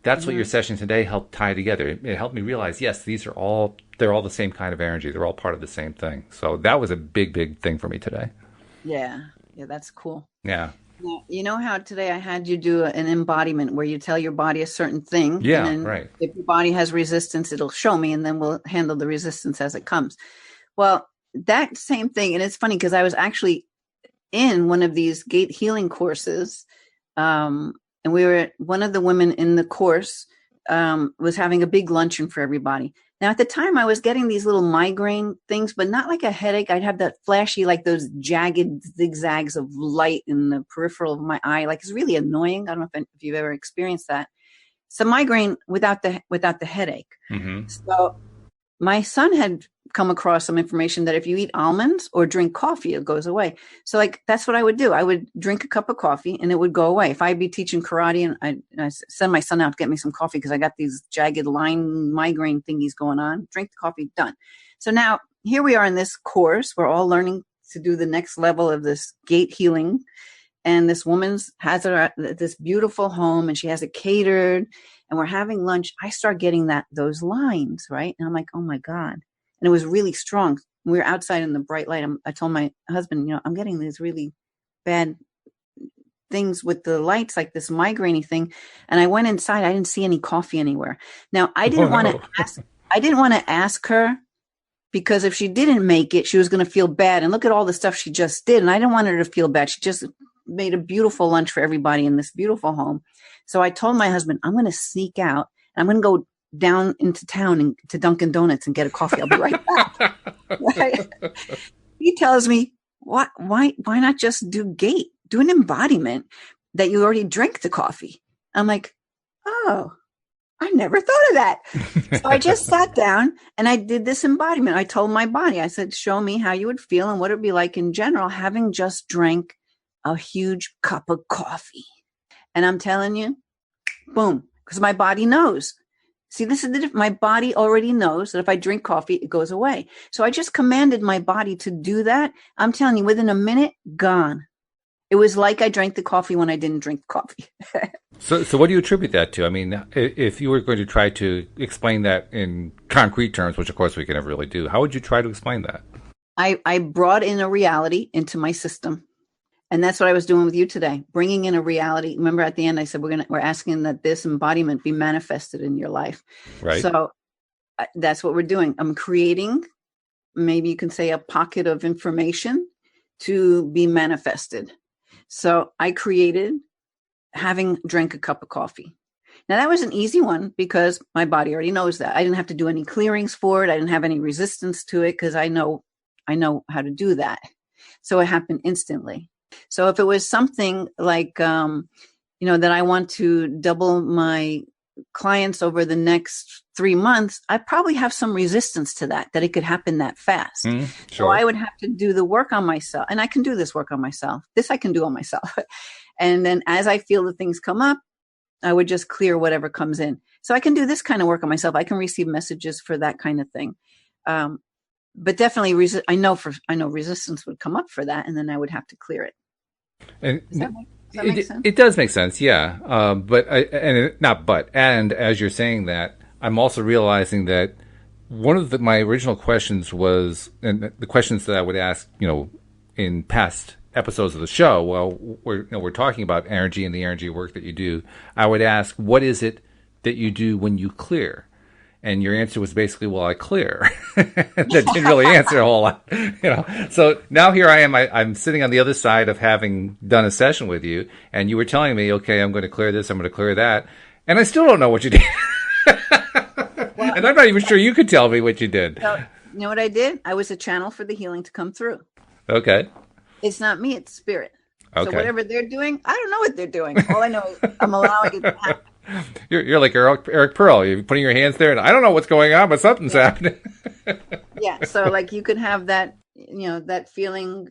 That's what your session today helped tie together. It helped me realize, yes, they're all the same kind of energy. They're all part of the same thing. So that was a big, big thing for me today. Yeah, that's cool. Yeah. Now, you know how today I had you do an embodiment where you tell your body a certain thing. Yeah, and then right. If your body has resistance, it'll show me, and then we'll handle the resistance as it comes. Well, that same thing, and it's funny because I was actually in one of these gate healing courses, and one of the women in the course was having a big luncheon for everybody. Now, at the time, I was getting these little migraine things, but not like a headache. I'd have that flashy, like those jagged zigzags of light in the peripheral of my eye. Like, it's really annoying. I don't know if you've ever experienced that. It's a migraine without the headache. Mm-hmm. So my son had come across some information that if you eat almonds or drink coffee, it goes away. So that's what I would do. I would drink a cup of coffee and it would go away. If I'd be teaching karate and I send my son out to get me some coffee because I got these jagged line migraine thingies going on, drink the coffee, done. So now here we are in this course. We're all learning to do the next level of this gate healing. And this woman's has this beautiful home and she has it catered and we're having lunch. I start getting those lines, right? And I'm like, oh my God. And it was really strong. We were outside in the bright light. I told my husband, I'm getting these really bad things with the lights, like this migraine thing. And I went inside. I didn't see any coffee anywhere. Now, I didn't want to ask. I didn't want to ask her because if she didn't make it, she was going to feel bad. And look at all the stuff she just did. And I didn't want her to feel bad. She just made a beautiful lunch for everybody in this beautiful home. So I told my husband, I'm going to sneak out. I'm going to go down into town and to Dunkin' Donuts and get a coffee. I'll be right back. Right? He tells me, why not just do an embodiment that you already drank the coffee? I'm like, oh, I never thought of that. So I just sat down and I did this embodiment. I told my body, I said, show me how you would feel and what it would be like in general, having just drank a huge cup of coffee. And I'm telling you, boom, because my body knows. See, this is my body already knows that if I drink coffee, it goes away. So I just commanded my body to do that. I'm telling you, within a minute, gone. It was like I drank the coffee when I didn't drink coffee. So what do you attribute that to? I mean, if you were going to try to explain that in concrete terms, which of course we can never really do, how would you try to explain that? I brought in a reality into my system. And that's what I was doing with you today, bringing in a reality. Remember at the end, I said, we're asking that this embodiment be manifested in your life. Right. So that's what we're doing. I'm creating, maybe you can say, a pocket of information to be manifested. So I created having drank a cup of coffee. Now that was an easy one because my body already knows that. I didn't have to do any clearings for it. I didn't have any resistance to it because I know how to do that. So it happened instantly. So if it was something like, that I want to double my clients over the next 3 months, I probably have some resistance to that it could happen that fast. Sure. So I would have to do the work on myself, and I can do this work on myself. This I can do on myself. And then as I feel the things come up, I would just clear whatever comes in. So I can do this kind of work on myself. I can receive messages for that kind of thing. But definitely, I know resistance would come up for that, and then I would have to clear it. And does that make sense? It does make sense, yeah. And as you're saying that, I'm also realizing that one of my original questions was, and the questions that I would ask, in past episodes of the show, while we're talking about energy and the energy work that you do, I would ask, what is it that you do when you clear? And your answer was basically, well, I clear. That didn't really answer a whole lot, So now here I am. I'm sitting on the other side of having done a session with you, and you were telling me, okay, I'm going to clear this, I'm going to clear that, and I still don't know what you did. Well, and I'm not even sure you could tell me what you did. So, you know what I did? I was a channel for the healing to come through. Okay. It's not me, it's spirit. Okay. So whatever they're doing, I don't know what they're doing. All I know is I'm allowing it to happen. You're like Eric Pearl. You're putting your hands there, and I don't know what's going on, but something's happening. Yeah. So like you could have that, that feeling,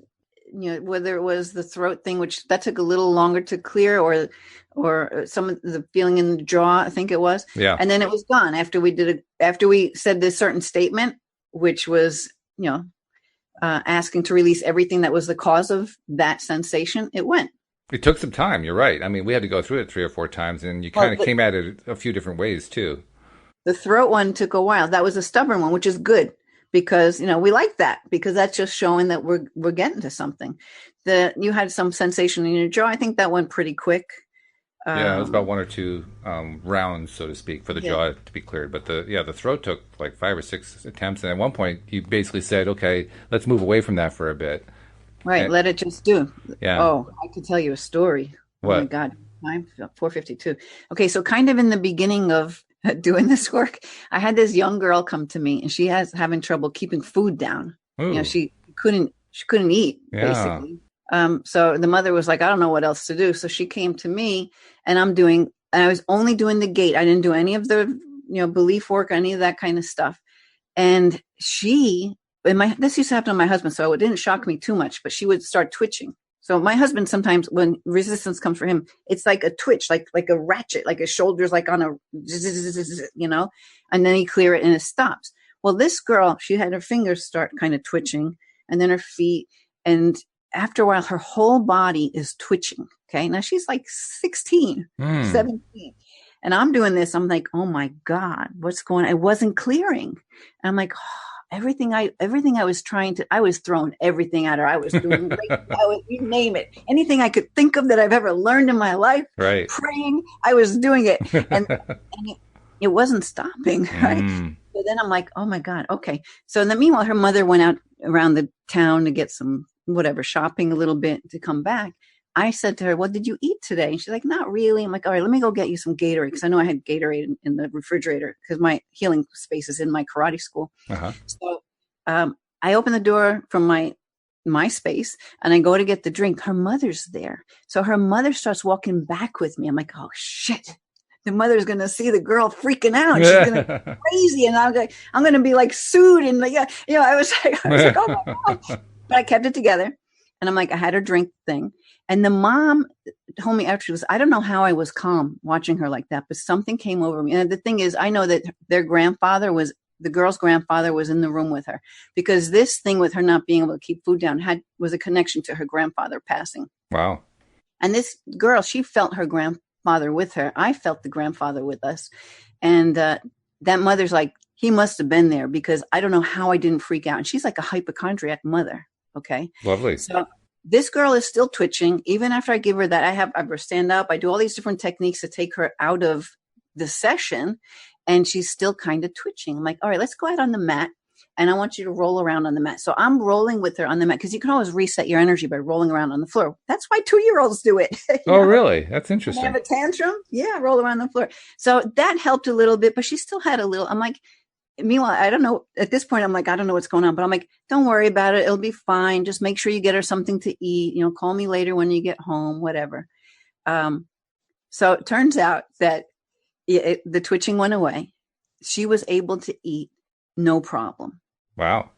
whether it was the throat thing, which that took a little longer to clear, or some of the feeling in the jaw, I think it was. Yeah. And then it was gone after we said this certain statement, which was, asking to release everything that was the cause of that sensation. It went. It took some time. You're right. I mean, we had to go through it 3 or 4 times, and you kind of came at it a few different ways too. The throat one took a while. That was a stubborn one, which is good because, we like that because that's just showing that we're getting to something. You had some sensation in your jaw. I think that went pretty quick. Yeah, it was about 1 or 2 rounds, so to speak, for the jaw to be cleared. But the throat took like 5 or 6 attempts, and at one point you basically said, "Okay, let's move away from that for a bit." Right, let it just do. Yeah. Oh, I could tell you a story. What? Oh my God, time 4:52. Okay, so kind of in the beginning of doing this work, I had this young girl come to me, and she having trouble keeping food down. Ooh. She couldn't eat basically. So the mother was like, I don't know what else to do. So she came to me, and I was only doing the gate. I didn't do any of the belief work, any of that kind of stuff. And this used to happen to my husband, so it didn't shock me too much, but she would start twitching. So my husband, sometimes when resistance comes for him, it's like a twitch, like a ratchet, like his shoulders, like on a, and then he clear it and it stops. Well, this girl, she had her fingers start kind of twitching, and then her feet. And after a while, her whole body is twitching. Okay. Now she's like 16, 17. And I'm doing this. I'm like, oh my God, what's going on? I wasn't clearing. And I'm like, everything I was I was throwing everything at her. I was doing you name it. Anything I could think of that I've ever learned in my life. Right. Praying, I was doing it. And it wasn't stopping. Right. So then I'm like, oh my God. Okay. So in the meanwhile, her mother went out around the town to get some shopping a little bit to come back. I said to her, what did you eat today? And she's like, not really. I'm like, all right, let me go get you some Gatorade. Because I know I had Gatorade in the refrigerator because my healing space is in my karate school. Uh-huh. So I open the door from my space and I go to get the drink. Her mother's there. So her mother starts walking back with me. I'm like, oh, shit. The mother's going to see the girl freaking out. She's going to be crazy. And I'm going to be like sued. And I was like, oh my God. But I kept it together. And I'm like, I had her drink thing. And the mom told me afterwards, I don't know how I was calm watching her like that, but something came over me. And the thing is, I know that the girl's grandfather was in the room with her because this thing with her not being able to keep food down was a connection to her grandfather passing. Wow. And this girl, she felt her grandfather with her. I felt the grandfather with us. And that mother's like, he must have been there because I don't know how I didn't freak out. And she's like a hypochondriac mother. Okay. Lovely. So this girl is still twitching. Even after I give her that, I have her stand up. I do all these different techniques to take her out of the session. And she's still kind of twitching. I'm like, all right, let's go out on the mat. And I want you to roll around on the mat. So I'm rolling with her on the mat because you can always reset your energy by rolling around on the floor. That's why 2-year-olds do it. Oh, really? That's interesting. They have a tantrum. Yeah, roll around the floor. So that helped a little bit, but she still had a little. I'm like, meanwhile, I don't know. At this point, I'm like, I don't know what's going on. But I'm like, don't worry about it. It'll be fine. Just make sure you get her something to eat. You know, call me later when you get home, whatever. So it turns out that the twitching went away. She was able to eat, no problem. Wow.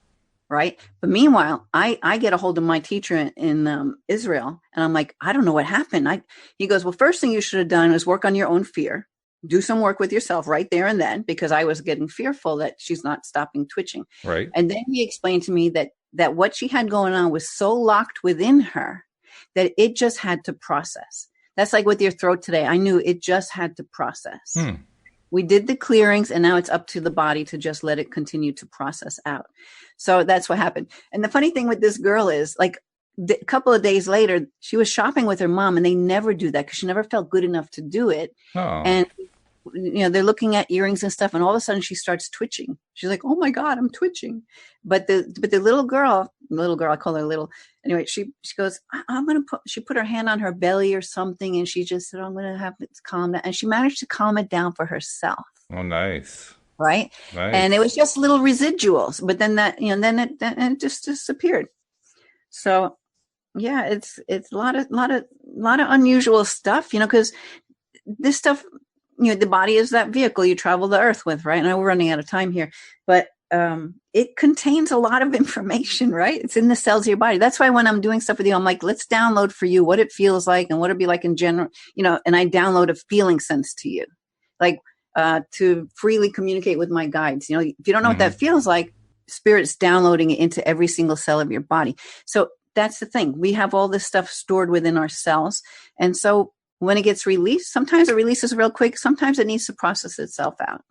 Right. But meanwhile, I get a hold of my teacher in Israel, and I'm like, I don't know what happened. He goes, well, first thing you should have done was work on your own fear. Do some work with yourself right there and then, because I was getting fearful that she's not stopping twitching. Right. And then he explained to me that what she had going on was so locked within her that it just had to process. That's like with your throat today. I knew it just had to process. We did the clearings, and now it's up to the body to just let it continue to process out. So that's what happened. And the funny thing with this girl is, like, a couple of days later, she was shopping with her mom, and they never do that because she never felt good enough to do it. Oh. And they're looking at earrings and stuff, and all of a sudden she starts twitching. She's like, "Oh my God, I'm twitching!" But the little girl, I call her little. Anyway, she goes, "I'm gonna put." She put her hand on her belly or something, and she just said, "I'm gonna have it calm down." And she managed to calm it down for herself. Oh, nice. Right, nice. And it was just little residuals, but then then it just disappeared. So, yeah, it's a lot of unusual stuff, because this stuff. The body is that vehicle you travel the earth with, right? And we're running out of time here, but it contains a lot of information, right? It's in the cells of your body. That's why when I'm doing stuff with you, I'm like, let's download for you what it feels like and what it'd be like in general, and I download a feeling sense to you, like to freely communicate with my guides. If you don't know what that feels like, Spirit's downloading it into every single cell of your body. So that's the thing. We have all this stuff stored within our cells. And so when it gets released, sometimes it releases real quick. Sometimes it needs to process itself out.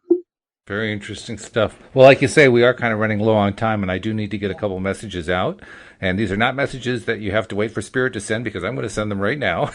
Very interesting stuff. Well, like you say, we are kind of running low on time, and I do need to get a couple messages out. And these are not messages that you have to wait for Spirit to send, because I'm going to send them right now.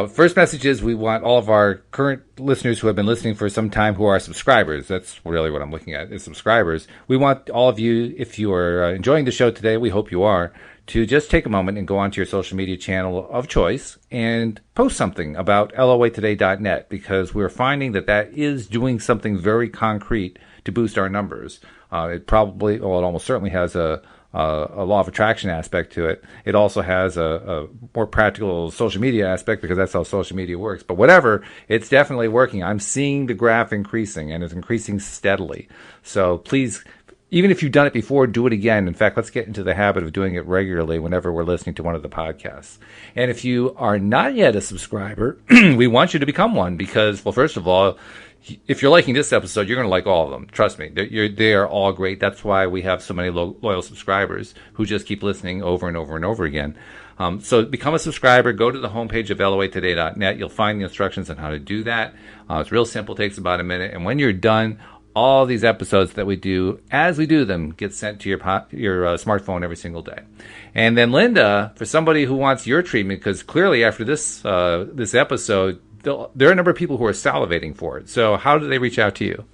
First message is, we want all of our current listeners who have been listening for some time, who are subscribers. That's really what I'm looking at, is subscribers. We want all of you, if you are enjoying the show today, we hope you are, to just take a moment and go onto your social media channel of choice and post something about loatoday.net, because we're finding that is doing something very concrete to boost our numbers. It almost certainly has a law of attraction aspect to it. It also has a more practical social media aspect, because that's how social media works. But whatever, it's definitely working. I'm seeing the graph increasing, and it's increasing steadily. So please, even if you've done it before, do it again. In fact, let's get into the habit of doing it regularly whenever we're listening to one of the podcasts. And if you are not yet a subscriber, we want you to become one, because, well, first of all, if you're liking this episode, you're going to like all of them. Trust me, they are all great. That's why we have so many loyal subscribers who just keep listening over and over and over again. So become a subscriber. Go to the homepage of loatoday.net. You'll find the instructions on how to do that. It's real simple. Takes about a minute. And when you're done, all these episodes that we do, as we do them, get sent to your smartphone every single day. And then, Linda, for somebody who wants your treatment, because clearly after this episode, there are a number of people who are salivating for it. So how do they reach out to you?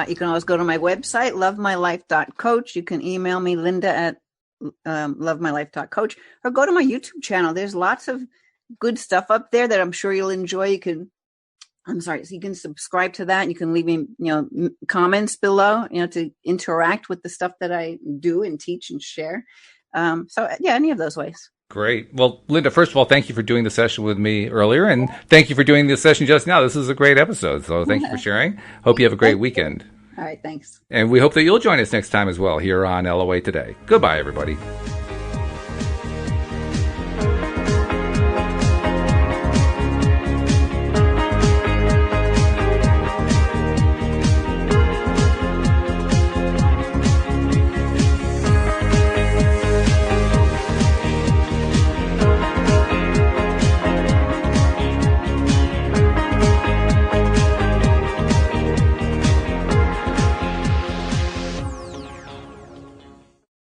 You can always go to my website, lovemylife.coach. You can email me, Linda at lovemylife.coach, or go to my YouTube channel. There's lots of good stuff up there that I'm sure you'll enjoy. You can subscribe to that. You can leave me, comments below, to interact with the stuff that I do and teach and share. Any of those ways. Great. Well, Linda, first of all, thank you for doing the session with me earlier, and thank you for doing this session just now. This is a great episode, so thank you for sharing. Hope you have a great weekend. All right, thanks. And we hope that you'll join us next time as well here on LOA Today. Goodbye, everybody.